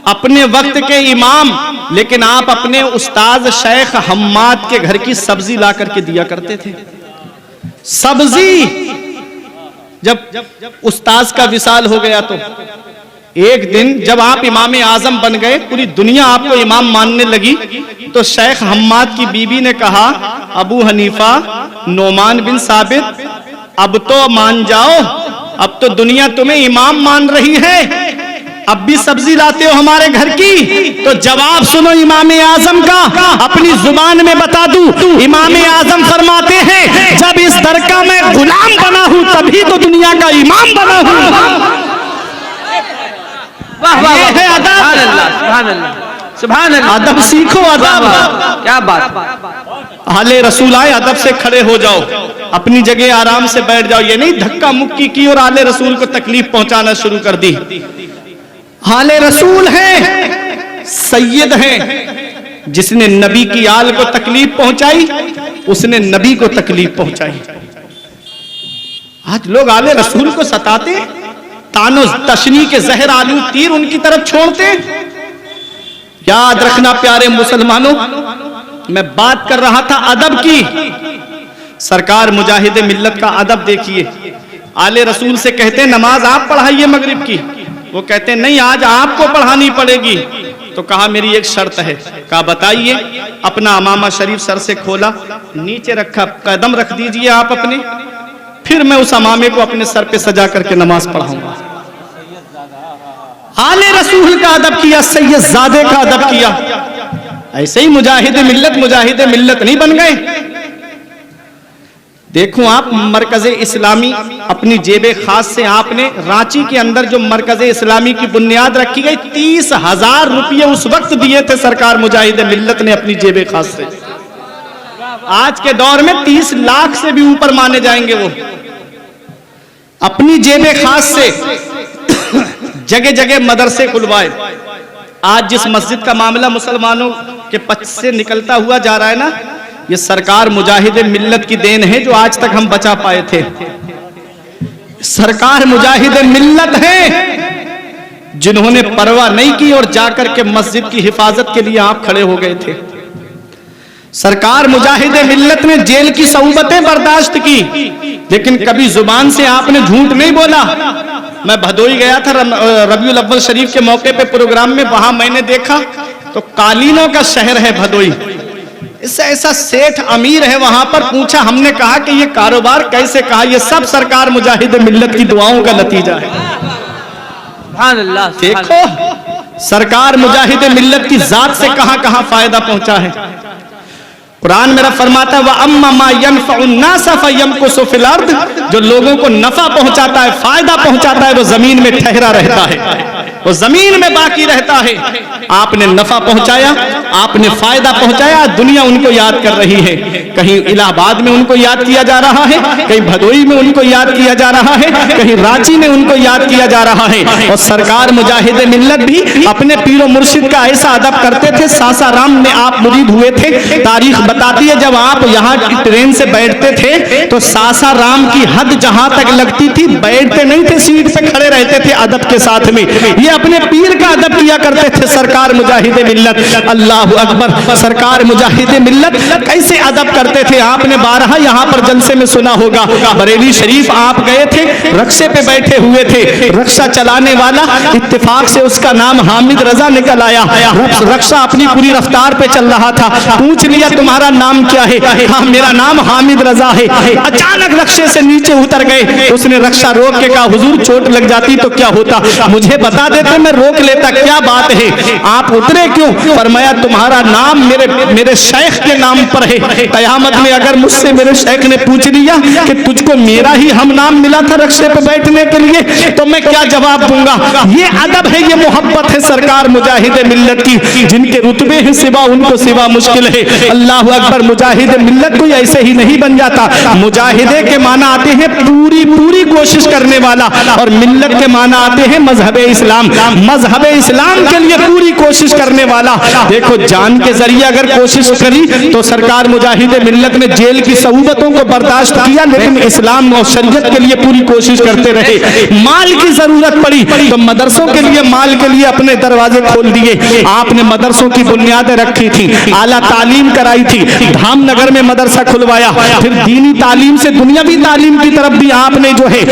अपने वक्त के इमाम, लेकिन आप अपने उस्ताद शेख हम्माद के घर की सब्जी ला करके दिया करते थे। सब्जी जब उस्ताद का विसाल हो गया तो एक दिन जब आप इमाम आजम बन गए, पूरी दुनिया आपको इमाम मानने लगी, तो शेख हम्माद की बीबी ने कहा, अबू हनीफा, नोमान बिन साबित, अब तो मान जाओ, अब तो दुनिया तुम्हें इमाम मान रही है, अब भी सब्जी लाते हो हमारे घर की। तो जवाब सुनो इमाम आजम का, अपनी जुबान में बता दूं, इमाम आजम फरमाते हैं, जब इस दर का मैं गुलाम बना हूं तभी तो दुनिया का इमाम बना हूं। वाह वाह, ये है अदब। सुभान अल्लाह, सुभान अल्लाह, सुभान अल्लाह। अदब सीखो, अदब। क्या बात। आले रसूल आए, अदब से खड़े हो जाओ, अपनी जगह आराम से बैठ जाओ। ये नहीं धक्का मुक्की की और आले रसूल को तकलीफ पहुंचाना शुरू कर दी। आले रसूल है, सैयद है, जिसने नबी की आल को तकलीफ पहुंचाई उसने नबी को तकलीफ पहुंचाई। आज लोग आले रसूल को सताते, तानो तशनी के जहर आलू तीर उनकी तरफ छोड़ते। याद रखना प्यारे मुसलमानों, मैं बात कर रहा था अदब की। सरकार मुजाहिद मिल्लत का अदब देखिए। आले रसूल से कहते नमाज आप पढ़ाइए मगरिब की, वो कहते नहीं आज आपको पढ़ानी पड़ेगी। तो कहा मेरी एक शर्त है। कहा बताइए। अपना अमामा शरीफ सर से खोला, नीचे रखा, कदम रख दीजिए आप अपने, फिर मैं उस अमामे को अपने सर पे सजा करके नमाज पढ़ाऊंगा। आले रसूल का अदब किया, सैयदजादे का अदब किया। ऐसे ही मुजाहिद मिल्लत नहीं बन गए। देखो आप, मरकज इस्लामी अपनी जेबे खास से आपने रांची के अंदर जो मरकज इस्लामी की बुनियाद रखी गई, 30,000 रुपये उस वक्त दिए थे सरकार मुजाहिद मिल्लत ने अपनी जेबे खास से। आज के दौर में 30 लाख से भी ऊपर माने जाएंगे। वो अपनी जेबे खास से जगह जगह मदरसे खुलवाए। आज जिस मस्जिद का मामला मुसलमानों के पक्ष से निकलता हुआ जा रहा है ना, ये सरकार मुजाहिद मिल्लत की देन है जो आज तक हम बचा पाए थे। सरकार मुजाहिद मिल्लत है जिन्होंने परवाह नहीं की और जाकर के मस्जिद की हिफाजत के लिए आप खड़े हो गए थे। सरकार मुजाहिद मिल्लत ने जेल की सऊबतें बर्दाश्त की, लेकिन कभी जुबान से आपने झूठ नहीं बोला। मैं भदोई गया था रबीउल अव्वल शरीफ के मौके पे प्रोग्राम में, वहां मैंने देखा तो कालीनों का शहर है भदोई। इससे ऐसा सेठ अमीर है वहां पर। पूछा, हमने कहा कि ये कारोबार कैसे? कहा ये सब सरकार मुजाहिद मिल्लत की दुआओं का नतीजा है। देखो सरकार मुजाहिद मिल्लत की जात से कहां कहां फायदा पहुंचा है। कुरान मेरा फरमाता है, वअम्मा मा यनफ़उन्नास फ़यमकुसु फ़िल अर्द, जो लोगों को नफा पहुंचाता है, फायदा पहुंचाता है, वो जमीन में ठहरा रहता है, वो जमीन में बाकी रहता है। आपने नफा पहुंचाया, आपने फायदा पहुंचाया, दुनिया उनको याद कर रही है। कहीं इलाहाबाद में उनको याद किया जा रहा है, कहीं भदोई में उनको याद किया जा रहा है, कहीं रांची में उनको याद किया जा रहा है। और सरकार मुजाहिद मिल्लत भी अपने पीरो मुर्शिद का ऐसा अदब करते थे। सासाराम में आप मुरीद हुए थे, तारीख बताती है जब आप यहाँ की ट्रेन से बैठते थे तो सासाराम की हद जहां तक लगती थी, बैठते नहीं थे, सीट पे खड़े रहते थे अदब के साथ में। ये अपने पीर का अदब किया करते थे सरकार मुजाहिद मिल्लत। अल्लाह अकबर। सरकार मुजाहिद मिल्लत कैसे अदब करते थे आपने 12 यहाँ पर जलसे में सुना होगा। बरेली शरीफ आप गए थे, रक्शे पे बैठे हुए थे, रक्षा चलाने वाला इत्तेफाक से उसका नाम हामिद रजा निकल आया। रक्षा अपनी पूरी रफ्तार पे चल रहा था। पूछ लिया तुम्हारा नाम क्या है? हाँ मेरा नाम हामिद रजा है। अचानक रक्शे से नीचे उतर गए। उसने रक्षा रोक के कहा, हुजूर चोट लग जाती तो क्या होता? मुझे बता देते, मैं रोक लेता, क्या बात है? आप उतरे क्यों? फरमाया तुम्हारा नाम मेरे शेख के नाम पर है। कयामत में अगर मुझसे मेरे शेख ने पूछ लिया कि तुझको मेरा ही हम नाम मिला था रक्शे पे बैठने के लिए, तो मैं क्या जवाब दूंगा? ये अदब है, ये मोहब्बत है सरकार मुजाहिद मिल्लत की। जिनके रुतबे हैं सिवा उनको सिवा मुश्किल है। अल्लाह अकबर। मुजाहिद मिल्लत कोई ऐसे ही नहीं बन जाता। मुजाहिदे के माना आते हैं पूरी पूरी कोशिश करने वाला, और मिल्लत के माना आते हैं मजहब इस्लाम। मजहब इस्लाम के लिए पूरी कोशिश करने वाला। देखो जान के जरिए अगर कोशिश करी तो सरकार मुजाहिद मिल्लत ने जेल की सऊबतों को बर्दाश्त किया, लेकिन इस्लाम और शरीयत के लिए पूरी कोशिश करते रहे। माल की जरूरत पड़ी तो मदरसों के लिए माल के लिए अपने दरवाजे खोल दिए। आपने मदरसों की बुनियादें रखी थी, आला तालीम कराई थी, धामनगर में मदरसा खुलवाया, फिर दीनी तालीम से दुनियावी तालीम की तरफ भी आपने जो है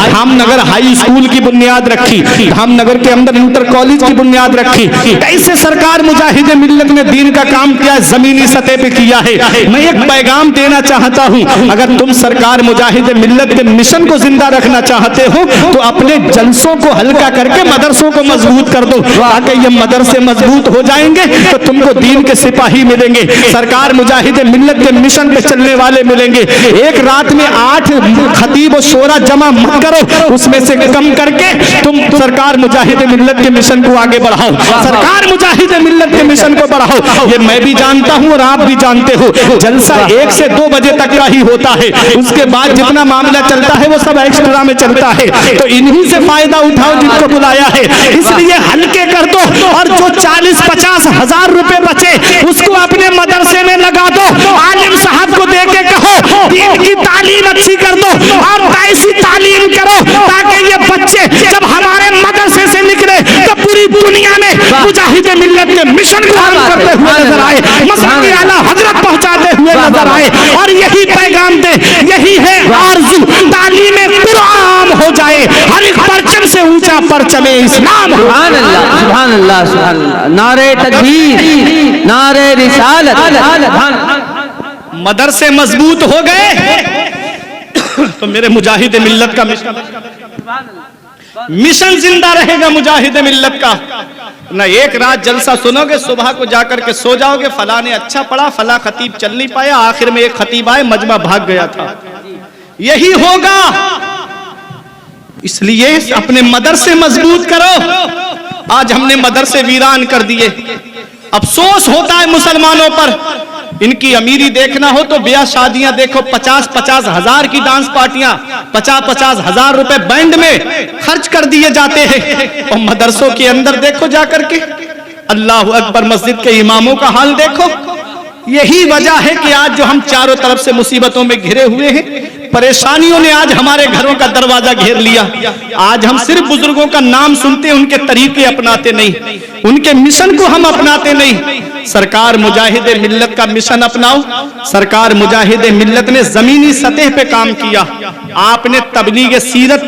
धामनगर हाई स्कूल की बुनियाद रखी, धामनगर के अंदर इंटर कॉलेज की बुनियाद रखी। कैसे सरकार मुजाहिद मिल्लत ने दीन का काम किया, जमीनी सतह पे किया है। मैं एक पैगाम देना चाहता हूं, अगर तुम सरकार मुजाहिद मिल्लत के मिशन को जिंदा रखना चाहते हो तो अपने जलसों को हल्का करके मदरसों को मजबूत कर दो। अगर ये मदरसे मजबूत हो जाएंगे तो तुमको दीन के सिपाही मिलेंगे, सरकार मुजाहिद मिल्लत के मिशन पे चलने वाले मिलेंगे। एक रात में 8 खतीब और शोरा जमा मत करो, उसमें से कम करके तुम सरकार मुजाहिद मिल्लत के मिशन को आगे बढ़ाओ, सरकार मुजाहिद मिल्लत के मिशन को बढ़ाओ। ये मैं भी जानता हूं और आप भी जानते हो, जलसा 1 से 2 बजे तक का ही होता है, उसके बाद जितना मामला चलता है वो सब एक्स्ट्रा में चलता है। तो इन्हीं से फायदा उठाओ जिनको बुलाया है, इसलिए हल्के कर दो और जो 40-50 हजार रुपए बचे उसको अपने मदरसे में लगा दो, आलिम साहब को दे के कहो दीन की तालीम अच्छी कर दो और ऐसी तालीम करो ताकि ये बच्चे जब हमारे मदरसे से निकले तो पूरी दुनिया में मुजाहिद मिल्लत के मिशन को आगे करते हुए नजर आए, मसलक आला हजरत पहुंचाते हुए नजर आए। और यही पैगाम दे, यही है आरज़ू, तालीम कुरान हो जाए, हर एक परचम से ऊंचा परचम इस्लाम। सुभान अल्लाह, सुभान अल्लाह, सुभान अल्लाह। नारे तकबीर, नारे रिसालत। मदरसे मजबूत हो गए तो मेरे मुजाहिद मिल्लत का मिशन जिंदा रहेगा, मुजाहिद मिल्लत का। ना एक रात जलसा सुनोगे, सुबह को जाकर के सो जाओगे, फला ने अच्छा पढ़ा, फला खतीब चल नहीं पाया, आखिर में एक खतीब आए, मजमा भाग गया था। यही होगा, इसलिए अपने मदरसे मजबूत करो। आज हमने मदरसे वीरान कर दिए। अफसोस होता है मुसलमानों पर, इनकी अमीरी देखना हो तो ब्याह शादियां देखो, 50-50 हजार की डांस पार्टियां, 50-50 हजार रुपए बैंड में खर्च कर दिए जाते हैं। और मदरसों के अंदर देखो जाकर के, अल्लाह अकबर, मस्जिद के इमामों का हाल देखो। यही वजह है कि आज जो हम चारों तरफ से मुसीबतों में घिरे हुए हैं, परेशानियों ने आज हमारे घरों का दरवाजा घेर लिया। आज हम सिर्फ बुजुर्गों का नाम सुनते हैं, उनके तरीके अपनाते नहीं, उनके मिशन को हम अपनाते नहीं। सरकार मुजाहिद मिल्लत का मिशन अपनाओ। सरकार मुजाहिद मिल्लत ने जमीनी सतह पे काम किया। आपने तबलीग सीरत,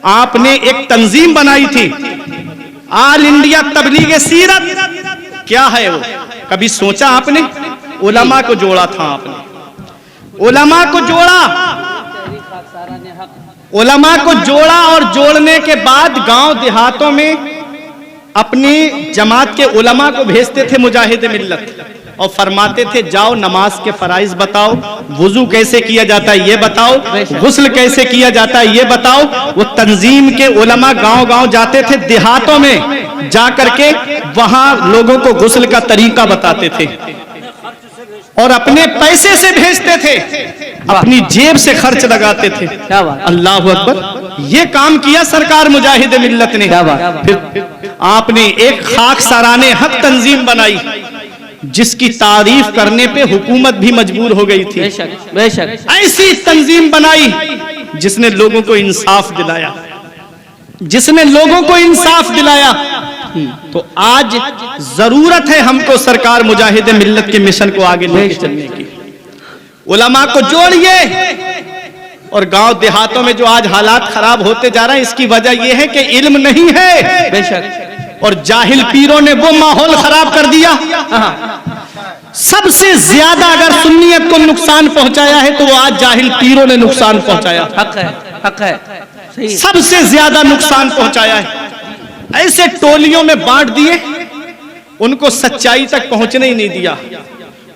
आपने एक तंजीम बनाई थी, ऑल इंडिया तबलीग सीरत। क्या है वो? कभी सोचा आपने? उलमा को जोड़ा था आपने, उलमा को जोड़ा, उलमा को जोड़ा और जोड़ने के बाद गांव देहातों में अपनी जमात के उलमा को भेजते थे मुजाहिद मिल्लत और फरमाते थे जाओ नमाज के फराइज बताओ, वुजू कैसे किया जाता है ये बताओ, गुस्ल कैसे किया जाता है ये बताओ। वो तंजीम के उलमा गांव-गांव जाते थे, देहातों में जाकर के वहां लोगों को गुस्ल का तरीका बताते थे और अपने पैसे से भेजते थे, अपनी जेब से खर्च लगाते थे। अल्लाह अकबर, ये काम किया सरकार मुजाहिद मिल्लत ने। फिर आपने एक खाक सराने हक तंजीम बनाई जिसकी तारीफ करने पे हुकूमत भी मजबूर हो गई थी। बेशक, बेशक। ऐसी तंजीम बनाई जिसने लोगों को इंसाफ दिलाया, जिसने लोगों को इंसाफ दिलाया। तो आज जरूरत है हमको सरकार मुजाहिद मिल्लत के मिशन को आगे लेके चलने की। उलमा को जोड़िए। और गांव देहातों में जो आज हालात खराब होते जा रहे हैं, इसकी वजह यह है कि इल्म नहीं है। बेशक। और जाहिल पीरों ने वो माहौल खराब कर दिया। सबसे ज्यादा अगर सुन्नियत को नुकसान पहुंचाया है तो वो आज जाहिल पीरों ने नुकसान पहुंचाया। हक है, हक है, सही। सबसे ज्यादा नुकसान पहुंचाया है। ऐसे टोलियों में बांट दिए, उनको सच्चाई तक पहुंचने ही नहीं दिया।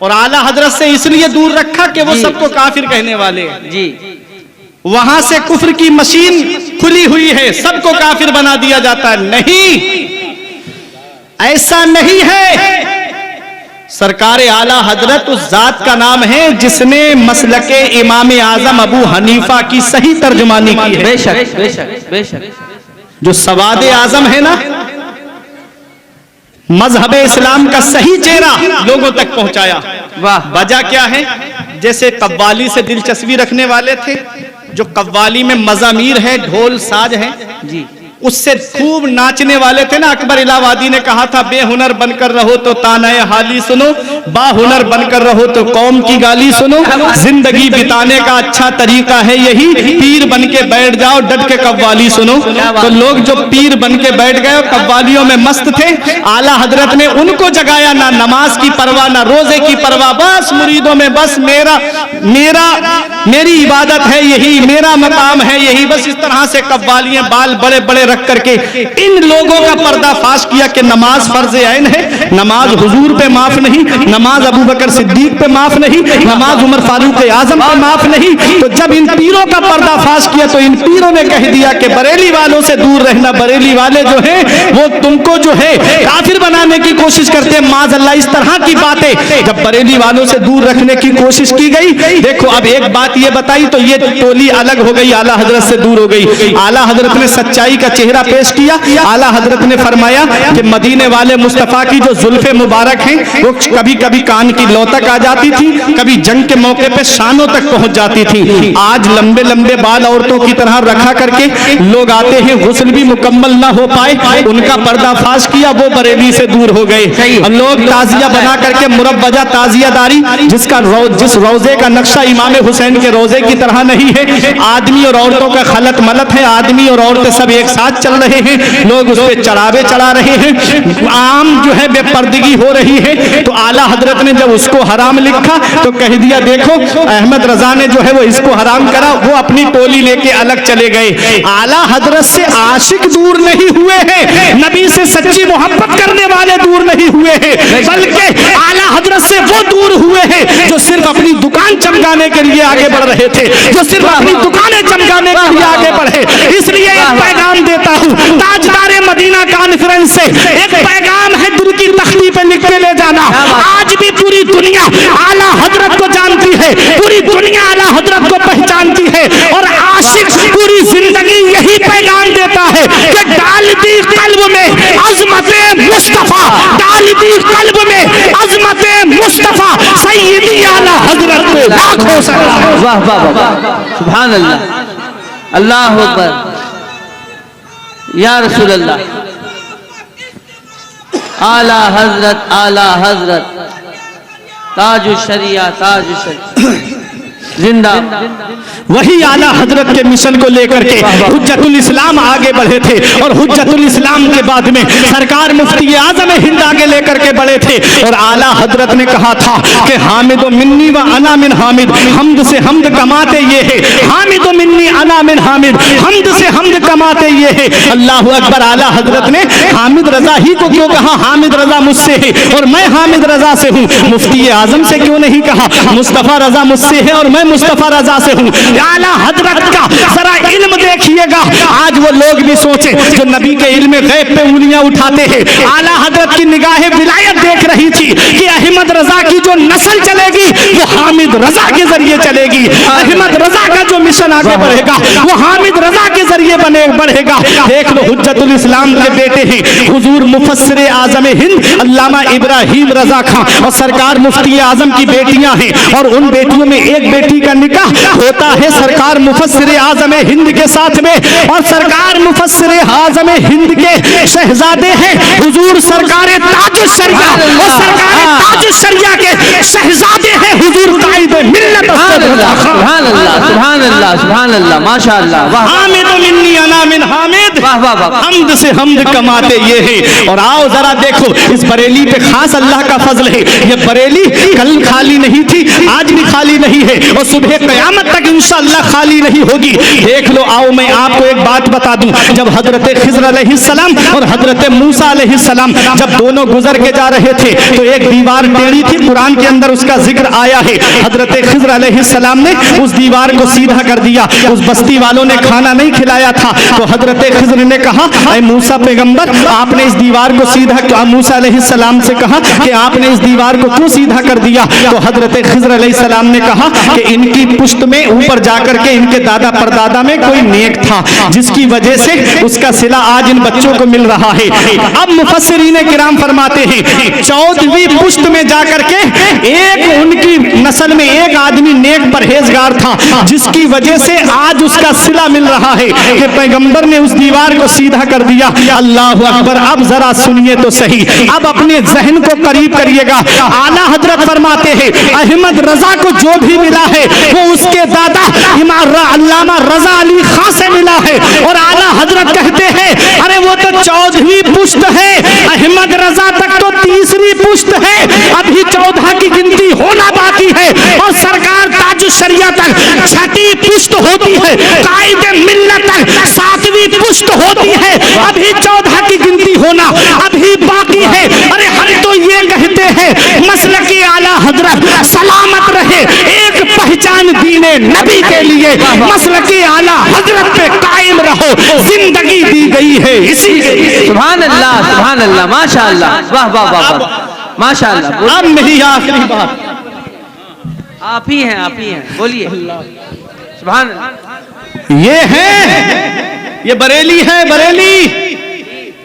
और आला हजरत से इसलिए दूर रखा कि वो सबको काफिर कहने वाले हैं। जी। वहां से कुफ्र की मशीन खुली हुई है, सबको काफिर बना दिया जाता है। नहीं, ऐसा नहीं है। सरकार आला हजरत उस जात का नाम है जिसने मसलके इमाम आजम अबू हनीफा की सही तर्जुमानी की है। बेशक, बेशक, बेशक। जो सवाद आजम है ना, मजहब इस्लाम का सही चेहरा लोगों तक पहुंचाया। वाह। वजह क्या है? जैसे कव्वाली से दिलचस्पी रखने वाले थे, जो कव्वाली में मजामीर है, ढोल साज है जी, उससे खूब नाचने वाले थे ना। अकबर इलाहाबादी ने कहा था, बेहुनर बनकर रहो तो तानाए हाली सुनो, बाहुनर बनकर रहो तो कौम की गाली सुनो। जिंदगी बिताने का अच्छा तरीका है यही, पीर बन के बैठ जाओ, डट के कव्वाली सुनो। तो लोग जो पीर बन के बैठ गए और कव्वालियों में मस्त थे, आला हजरत ने उनको जगाया, ना नमाज की परवाह ना रोजे की परवाह, बस मुरीदों में बस मेरी इबादत है यही, मेरा मकाम है यही। बस इस तरह से कव्वालियां बाल बड़े बड़े रख करके इन लोगों का पर्दाफाश किया कि नमाज फर्ज ऐन है, नमाज हुजूर पे माफ नहीं, नमाज अबू बकर सिद्दीक पे माफ नहीं, नमाज उमर फारूक आजम पे माफ नहीं। तो जब इन पीरों का पर्दाफाश किया तो इन पीरों ने कह दिया कि बरेली वालों से दूर रहना, बरेली वाले जो हैं वो तुमको जो है काफिर बनाने की कोशिश करते हैं, माज़अल्लाह। इस तरह की बातें जब बरेली वालों से दूर रखने की कोशिश की गई, देखो अब एक बात ये बताई तो ये टोली अलग हो गई, आला हजरत से दूर हो गई। आला हजरत ने सच्चाई का चेहरा पेश किया। आला हजरत ने फरमाया कि मदीने वाले मुस्तफा की जो जुल्फे मुबारक हैं वो कभी कभी कान की लौ तक आ जाती थी, कभी जंग के मौके पे शानों तक पहुंच जाती थी। आज लंबे लंबे बाल औरतों की तरह रखा करके लोग आते हैं, गुस्ल भी मुकम्मल ना हो पाए, उनका पर्दाफाश किया, वो बरेली से दूर हो गए। लोग ताजिया बना करके मुरब्बजा ताजियादारी, जिस रोजे का नक्शा इमाम हुसैन के रोजे की तरह नहीं है, आदमी और औरतों का खलत मलत है, आदमी और औरतें सब एक साथ चल रहे हैं, लोग उस पर चढ़ावे चढ़ा रहे हैं, आम जो है बेपर्दगी हो रही है। तो आला हजरत ने जब उसको हराम लिखा तो कह दिया, देखो अहमद रजा ने जो है वो इसको हराम करा, वो अपनी टोली लेके अलग चले गए। आला हजरत से आशिक दूर नहीं हुए हैं, नबी से सच्ची मोहब्बत करने वाले दूर नहीं हुए हैं, बल्कि आला हजरत से वो दूर हुए हैं जो सिर्फ अपनी दुकान चमकाने के लिए आगे बढ़ रहे थे, जो सिर्फ अपनी दुकानें चमकाने के लिए आगे बढ़े। इसलिए एक पैगाम देता हूं ताजदारे मदीना कॉन्फ्रेंस से, एक पैगाम है दिल की तख्ती पे लिख के ले जाना। आज भी पूरी दुनिया आला हजरत को जानती है, पूरी दुनिया आला हजरत को पहचानती है, और आशिक पूरी जिंदगी यही पैगाम देता है कि डाल दी कल्ब में अजमते मुस्तफा, डाल दी कल्ब में अजमते मुस्तफा, सैयदी आला हजरत को लाखों सलाम। वाह वाह वाह, सुभान अल्लाह, अल्लाह अकबर, या रसूल अल्लाह, आला हजरत ताजु शरिया, ताजु शरिया जिंदा। वही आला हजरत के मिशन को लेकर के हुज्जतुल इस्लाम आगे बढ़े थे, और हुज्जतुल इस्लाम के बाद में सरकार मुफ्ती आजम हिंद आगे लेकर के बढ़े थे। और आला हजरत ने कहा था कि हामिद मिन्नी व अना मिन हामिद, हमद से हमद कमाते ये है, हामिद मिन्नी अना मिन हामिद, हमद से हमद कमाते ये है। अल्लाह अकबर। आला हजरत ने हामिद रजा ही को क्यों कहा, हामिद रजा मुझसे है और मैं हामिद रजा से हूँ, मुफ्ती आजम से क्यों नहीं कहा मुस्तफा रजा मुझसे है और मैं मुस्तफा रजा से हूँ। आला हजरत का जरा इल्म देखिएगा। आज वो लोग भी सोचे जो नबी के इल्म गैब पे उंगलियां उठाते हैं, आला हजरत की निगाहें विलायत देख रही थी कि अहमद रजा की जो नस्ल चलेगी वो हामिद रजा के जरिए चलेगी, अहमद रजा का जो मिशन आगे बढ़ेगा वो हामिद रजा के जरिए बढ़ेगा। देख लो हुज्जतुल इस्लाम के बेटे हैं हुजूर मुफस्सिर आजम हिंद अल्लामा इब्राहिम रजा खां, और सरकार मुफ्ती आजम की बेटियां हैं, और उन बेटियों में एक बेटी का निकाह होता है सरकार मुफस्सिर आजम हिंद के साथ में, और सरकार मुफस्सिर आजम हिंद के शहजादे हैं हुजूर सरकार ताजुश शरिया, और सरकार ताजुश शरिया के शहजादे हैं हुजूर कायद मिल्लत। सुभान अल्लाह, सुभान अल्लाह, सुभान अल्लाह, माशाअल्लाह। वाह, हामिद मिन्नी अना मिन हामिद, वाह वाह वाह, हमद से हमद कमाते ये है। और आओ जरा देखो इस बरेली पे खास अल्लाह का फजल है, ये बरेली कल खाली नहीं थी, आज भी खाली नहीं है, और सुबह क़यामत तक इंशाअल्लाह खाली नहीं होगी। देख लो, आओ मैं आपको एक बात बता दूं, जब हजरत खिज़र अलैहिस्सलाम और हजरत मूसा अलैहिस्सलाम जब दोनों गुजर के जा रहे थे तो एक दीवार टेढ़ी थी, कुरान के अंदर उसका जिक्र आया है। हजरत खिज़र अलैहिस्सलाम ने उस दीवार को सीधा कर दिया, उस बस्ती वालों ने खाना नहीं खिलाया था, तो हजरत खिज़्र ने कहा, ऐ मूसा पैगंबर, आपने इस दीवार को सीधा, मूसा अलैहिस्सलाम से कहा कि आपने इस दीवार को क्यों सीधा कर दिया? तो हजरत खिज़्र अलैहिस्सलाम ने कहा कि इनकी पुश्त में ऊपर जाकर के इनके दादा परदादा में कोई नेक था, जिसकी वजह से उसका सिला आज इन बच्चों को मिल रहा है। अब मुफस्सिरीन किराम फरमाते हैं 14वीं पुश्त में जाकर के एक उनकी नस्ल में एक आदमी नेक परहेजगार था, जिसकी वजह से आज उसका सिला मिल रहा है कि पैगंबर ने उस दीवार को सीधा कर दिया। अल्लाह अकबर। अब जरा सुनिए तो सही, अब अपने जहन को करीब करिएगा। आला हजरत फरमाते हैं अहमद रजा को जो भी मिला है वो उसके दादा इमाम अल्लामा रजा अली खां से मिला है। और आला हजरत कहते हैं अरे वो तो 14वीं पुश्त है, अहमद रजा तक तो 3री पुश्त है, अभी 14 की गिनती होना बाकी है। और सरकार ताजुश शरिया तक 6ठी पुश्त होती है, कायदे मिल्लत तक 7वीं पुश्त होती है, अभी 14 की गिनती होना अभी बाकी है। अरे हम तो ये कहते हैं मसलकी आला हजरत सलामत रहे, एक पहचान दीने नबी के लिए मसलकी आला हजरत पे कायम रहो, जिंदगी दी गई है इसी के लिए। सुभान अल्लाह, माशाअल्लाह, वाह वाह वाह वाह, माशाअल्लाह। अब मेरी आखिरी बात, आप ही हैं, बोलिए। सुभान अल्लाह। ये है, ये बरेली है, बरेली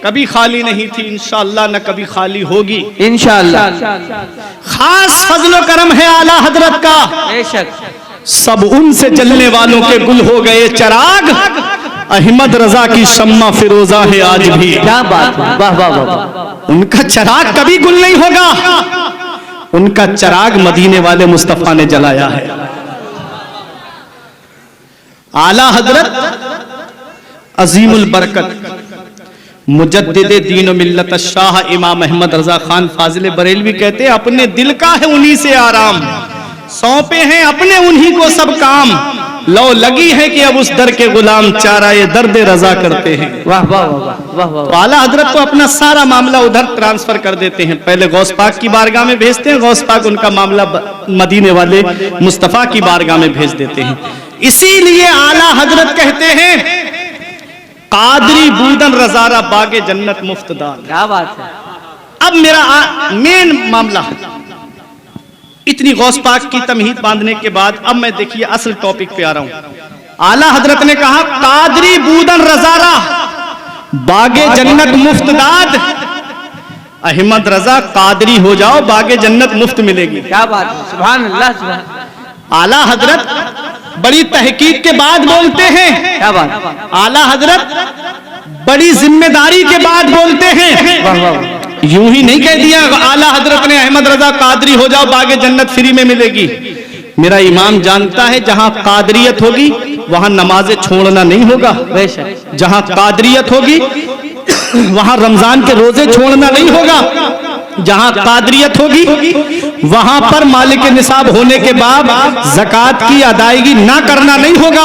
कभी खाली नहीं थी, इंशाअल्लाह न कभी खाली होगी इंशाअल्लाह। खास फजलो करम है आला हजरत का, बेशक। सब उनसे जलने वालों के गुल हो गए चराग, अहमद रजा की शम्मा फिरोजा है आज भी। क्या बात है, वाह वाह वाह। उनका चराग कभी गुल नहीं होगा, उनका चराग मदीने वाले मुस्तफा ने जलाया है। आला हजरत अजीमुल बरकत मुजद्दिदे दीन व मिल्लत शाह इमाम अहमद रजा खान फाजिल बरेलवी कहते हैं अपने दिल का है उन्हीं से आराम, सौंपे हैं अपने उन्हीं को सब काम, लो लगी है कि अब उस दर के गुलाम चारा ये दर्द रजा करते हैं। वाह वाह वाह वाह वाह। तो आला हजरत तो अपना सारा मामला उधर ट्रांसफर कर देते हैं, पहले गौस पाक की बारगाह में भेजते हैं, गौस पाक उनका मामला मदीने वाले मुस्तफा की बारगाह में भेज देते हैं। इसीलिए आला हजरत कहते हैं कादरी बूदन रजारा बागे जन्नत मुफ्तदार। क्या बात है। अब मेरा मेन मामला, इतनी गौस पाक की तमहीद बांधने के बाद अब मैं देखिए असल टॉपिक पे आ रहा हूं। आला हजरत ने कहा कादरी बूदन रजारा बागे जन्नत मुफ्तदाद, अहमद रजा कादरी हो जाओ बागे जन्नत मुफ्त मिलेगी। क्या बात है, सुभान अल्लाह, सुभान। आला हजरत बड़ी तहकीक के बाद बोलते हैं, क्या बात। आला हजरत बड़ी जिम्मेदारी के बाद बोलते हैं, वाह वाह। यूं ही नहीं कह दिया आला हजरत ने अहमद रजा कादरी हो जाओ बागे जन्नत फ्री में मिलेगी। मेरा इमाम जानता है जहां कादरियत होगी वहां नमाजें छोड़ना नहीं होगा, बेशक। जहां कादरियत होगी वहां रमजान के रोजे छोड़ना नहीं होगा, जहां कादरियत होगी वहां पर मालिक निसाब होने के बाद ज़कात की अदायगी ना करना नहीं होगा,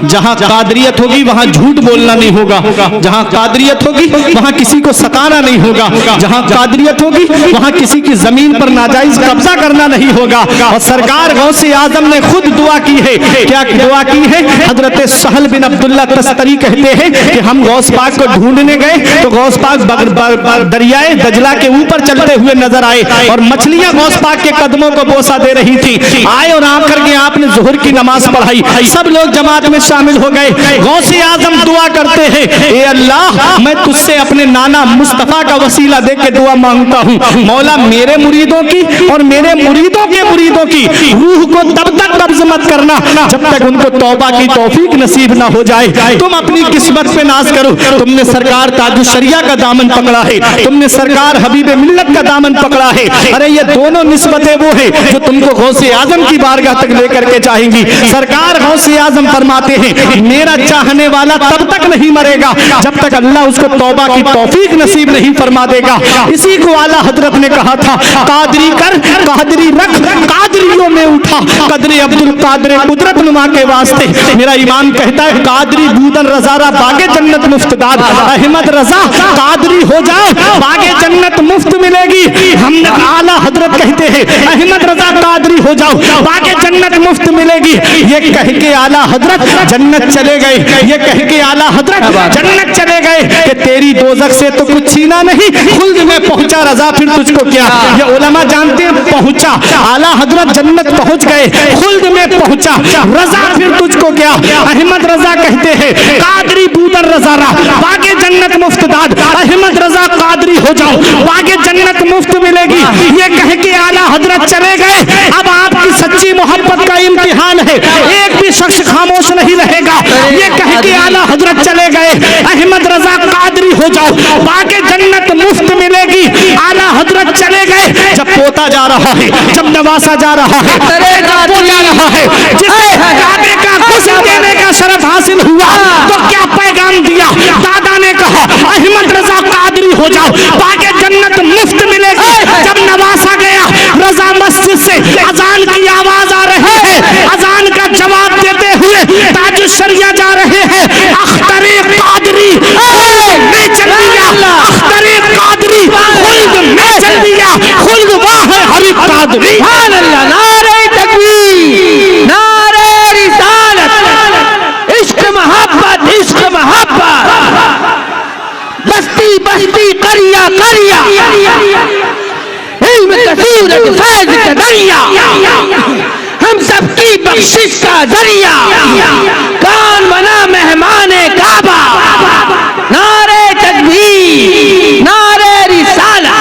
जहां कादरियत होगी वहां झूठ बोलना नहीं होगा, जहां कादरियत होगी वहां किसी को सताना नहीं होगा, जहां कादरियत होगी वहां किसी की जमीन पर नाजायज कब्जा करना नहीं होगा। और सरकार गौसे आजम ने खुद दुआ की है, क्या दुआ की है? हजरत सहल बिन अब्दुल्ला तस्तरी कहते हैं कि हम गौस पाक को ढूंढने गए तो गौस पाक दरियाए दजला के ऊपर चलते हुए नजर आए और मछलियां गौस पाक के कदमों को बोसा दे रही थी। आए और आकर के आपने जोहर की नमाज पढ़ाई, सब लोग जमात में शामिल हो गए। गौसे आजम दुआ करते हैं, ए अल्लाह मैं तुझसे अपने नाना मुस्तफा का वसीला दे के दुआ मांगता हूँ, मौला मेरे मुरीदों की और मेरे मुरीदों के मुरीदों की रूह को तब तक कब्ज मत करना जब तक उनको तौबा की तौफीक नसीब ना हो जाए। तुम अपनी किस्मत पे नाज करो, तुमने सरकार ताजुश शरिया का दामन पकड़ा है, तुमने सरकार हबीब मिल्लत का दामन पकड़ा है। अरे ये दोनों निस्बतें वो है जो तुमको गौसे आजम की बारगाह तक लेकर के चाहेंगी। सरकार गौसे आजम फरमाते हैं मेरा चाहने वाला तब तक नहीं मरेगा जब तक अल्लाह उसको तौबा की तौफीक नसीब नहीं फरमा देगा। इसी को आला हजरत ने कहा था कादरी कर कादरी रख कादरियों तो मैं उठा कदरे अब्दुल कादरे कुदरत नुमा के वास्ते। मेरा ईमान कहता है कादरी बूदन रजारा बागे जन्नत मुफ्तदाद। अहमद रजा कादरी हो जाओ बागे जन्नत मुफ्त मिलेगी। हम आला हजरत कहते हैं अहमद रजा कादरी हो जाओ बागे जन्नत मुफ्त मिलेगी। ये कह के आला हजरत जन्नत चले गए। ये कह के आला हजरत जन्नत चले गए कि तेरी दोजख से तो कुछ छीना नहीं, खुल्द में पहुंचा रजा फिर तुझको क्या। ये उलमा जानते हैं पहुंचा आला हजरत जन्नत पहुंच गए, खुल्द में पहुंचा रजा फिर तुझको क्या। अहमद रजा कहते हैं कादरी बूदर रजारा बागे जन्नत मुफ्तदाद। अहमद रजा कादरी हो जाओ बागे जन्नत मुफ्त मिलेगी। ये कह के आला हजरत चले गए। अब आपकी सच्ची मोहब्बत का इम्तिहान है, एक भी शख्स खामोश नहीं रहेगा। ये कह के आला हजरत चले गए अहमद रजा कादरी हो जाओ बागे जन्नत मुफ्त मिलेगी। आला हजरत चले गए। जब पोता जा रहा है, जब नवासा जा रहा है, जब वो जा रहा है, जिसे काबे का गुस्ल देने का शरफ हासिल हुआ तो क्या पैगाम दिया। दादा ने कहा अहमद रजा कादरी हो जाओ बागे जन्नत मुफ्त मिलेगी। जब नवासा गया रजा मस्जिद से अजान की आवाज आ रही है, अजान का जवाब देते हुए ताजुशरिया जा रहे हैं। अख्तरे कादरी में चल दिया, अख्तरे कादरी खुल्द में चल दिया, खुल्द वाह है हबीब कादरी। सुभान अल्लाह, नारे तकबीर, नारे रिसालत, इश्क मोहब्बत, इश्क मोहब्बत, बस्ती बस्ती करिया करिया, इल्म कसीरत फैज़ का दरिया, हम सबकी बख्शिश का जरिया, कौन बना मेहमाने काबा। नारे तकबीर, नारे रिसालत।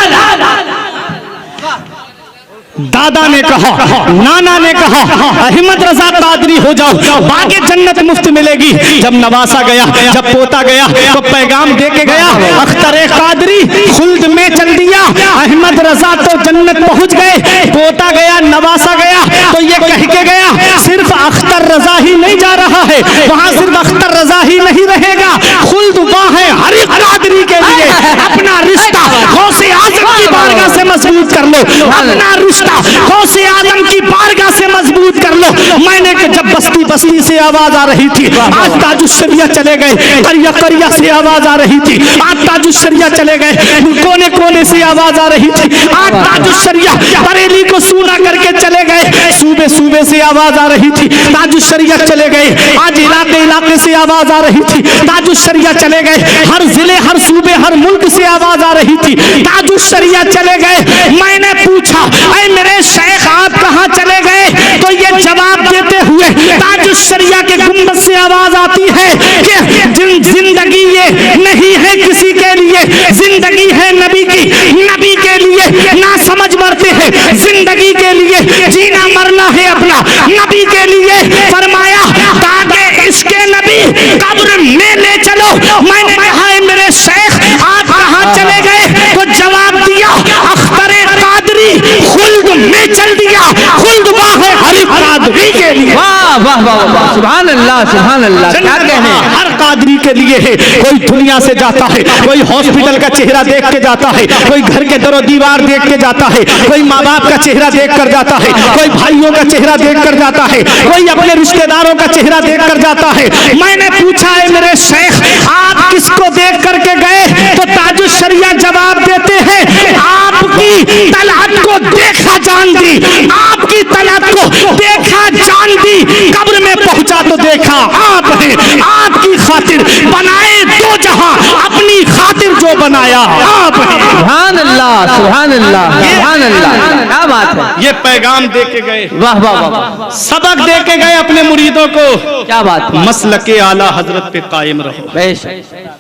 दादा ने कहा, नाना ने कहा अहमद रजा कादरी हो जाओ बागे जन्नत मुफ्त मिलेगी। जब नवासा गया, जब पोता गया तो पैगाम दे के गया अख्तरे कादरी खुल्द में चल दिया। अहमद रजा तो जन्नत पहुंच गए, पोता गया नवासा गया तो ये कह के गया सिर्फ अख्तर रजा ही नहीं जा रहा है, वहां सिर्फ अख्तर रजा ही नहीं रहेगा, खुल्द वहां है हर एक कादरी के लिए। अपना रिश्ता गौसे आजम की बारगाह से मजबूत कर लो, अपना रिश्ता गौसे आजम की बारगाह से मजबूत कर लो। मैंने जब बस्ती बस्ती से आवाज आ रही थी, आज ताजुशरिया चले गए, करिया करिया से आवाज आ रही थी, आज ताजुशरिया चले गए, कोने कोने से आवाज आ रही थी, आज ताजुशरिया बरेली को सूना करके चले गए, सूबे सूबे से आवाज आ रही थी, ताजुशरिया चले गए, आज इलाके इलाके से आवाज आ रही थी, ताजुशरिया चले गए, हर जिले हर सूबे हर मुल्क से आवाज आ रही थी, ताजुशरिया चले गए। मैंने पूछा ऐ मेरे शेख आप कहां चले गए, तो ये जवाब देते हुए ताजुशरिया के गुंबद से आवाज आती है कि जिंदगी ये नहीं है किसी के लिए, जिंदगी है नबी की, नबी के लिए ना समझ मरते हैं, जिंदगी के लिए जीना मरना है अपना नबी के लिए। फरमाया ताकि इसके नबी कब्र में ले चलो। मैंने कहा मेरे शेख आप कहां चले गए, तो जवाब दिया अख्तरे कादरी खुल्द में चल दिया, खुल्द वाह है हर कादरी के लिए। वाह वाह वाह वाह, सुभान अल्लाह, सुभान अल्लाह। क्या कहने हर कादरी के लिए है। कोई दुनिया से जाता है, कोई हॉस्पिटल का चेहरा देख के जाता है, कोई घर के दरो दीवार देख के जाता है, कोई माँ बाप का चेहरा देख कर जाता है, कोई भाइयों का चेहरा देख कर जाता है, कोई अपने रिश्तेदारों का चेहरा देख कर जाता है। मैंने पूछा है मेरे शेख आप किसको देख करके गए, तो ताजुशरिया जवाब देते हैं आपकी तलहत को देखा जान दी, आपकी तलहत को देखा जान दी, कब्र में पहुंचा तो देखा आप हैं, आपकी खातिर बनाए दो जहां, अपनी खातिर जो बनाया आप हैं। सुभान अल्लाह, सुभान अल्लाह, सुभान अल्लाह। क्या बात है, ये पैगाम दे के गए, वाह वाह वाह, सबक दे के गए अपने मुरीदों को। क्या बात है, मसलके आला हजरत पे कायम रहो, बेशक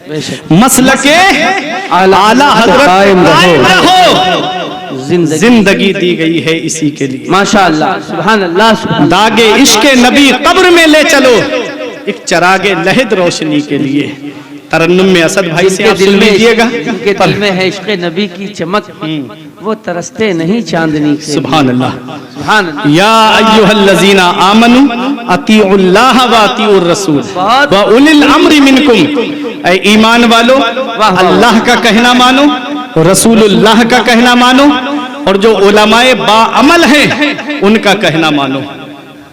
बेशक, मसलके आला हजरत कायम कायम रहो। रहो। जिंदगी जिंदगी दी गई है इसी के लिए। माशाअल्लाह, सुभान अल्लाह, सुभान दागे इश्क नबी कब्र में ले चलो, एक चरागे लहद रोशनी के लिए। तरन्नुम में असद भाई से आप सुन लीजिएगा। उनके दिल में है इश्क नबी की चमक, वो तरसते नहीं चांदनी से। सुभान अल्लाह, सुभान अल्लाह। या अय्युहल्लज़ीना आमनू अतीउल्लाह व अतीउर रसूल व उलिल अम्रि मिनकुम। ऐ ईमान वालो, अल्लाह का कहना मानो, रसूलुल्लाह का कहना मानो, और जो उलमाए बाअमल हैं उनका कहना मानो।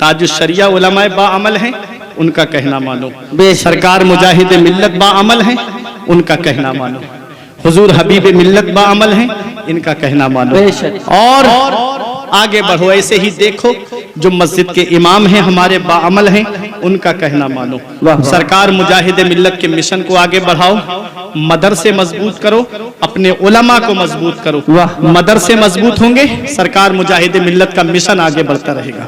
ताजुश शरिया उलमाए बाअमल हैं, उनका कहना मानो। सरकार मुजाहिद मिल्लत बाअमल हैं, उनका कहना मानो। हुजूर हबीब मिल्लत बाअमल हैं, इनका कहना मानो। और आगे बढ़ो, ऐसे ही देखो जो मस्जिद के इमाम हैं हमारे बाअमल हैं, उनका कहना मानो। सरकार मुजाहिद मिल्लत के मिशन को आगे बढ़ाओ, मदरसे मजबूत करो, अपने उलमा को मजबूत करो। मदरसे मजबूत होंगे, सरकार मुजाहिद मिल्लत का मिशन आगे बढ़ता रहेगा।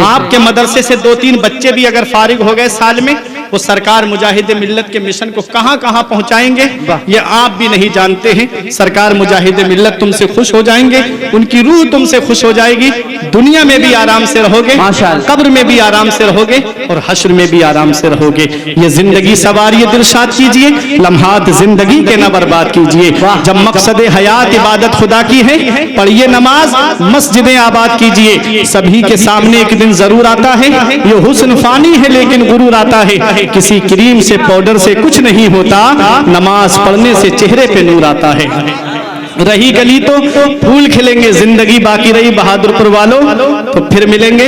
आपके मदरसे से 2-3 बच्चे भी अगर फारिग हो गए साल में, वो सरकार मुजाहिद मिल्लत के मिशन को कहां कहां पहुंचाएंगे ये आप भी नहीं जानते हैं। सरकार मुजाहिद मिल्लत तुमसे खुश हो जाएंगे, उनकी रूह तुमसे खुश हो जाएगी। दुनिया में भी आराम से रहोगे, कब्र में भी आराम से रहोगे और हश्र में भी आराम से रहोगे। ये जिंदगी सवारी दिलशाद कीजिए, लम्हात जिंदगी के न बर्बाद कीजिए। जब मकसद हयात इबादत खुदा की है, पढ़िए नमाज, मस्जिदें आबाद कीजिए। सभी के सामने एक दिन जरूर आता है, ये हुस्न फानी है लेकिन गुरूर आता है। किसी क्रीम से पाउडर से कुछ नहीं होता, नमाज पढ़ने से चेहरे पे नूर आता है। रही गली तो फूल खिलेंगे, जिंदगी बाकी रही बहादुरपुर वालों। तो फिर मिलेंगे।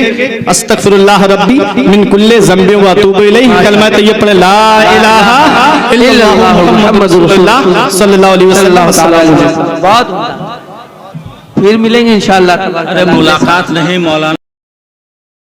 अस्तगफिरुल्लाह रब्बी मिन कुल्ले ज़ंबि व अतूबु इलैहि। कलमा तय्यब पढ़े, ला इलाहा इल्लल्लाह मुहम्मदुर रसूलुल्लाह सल्लल्लाहु अलैहि वसल्लम। फिर मिलेंगे इंशाअल्लाह। अरे मुलाकात नहीं मौलाना।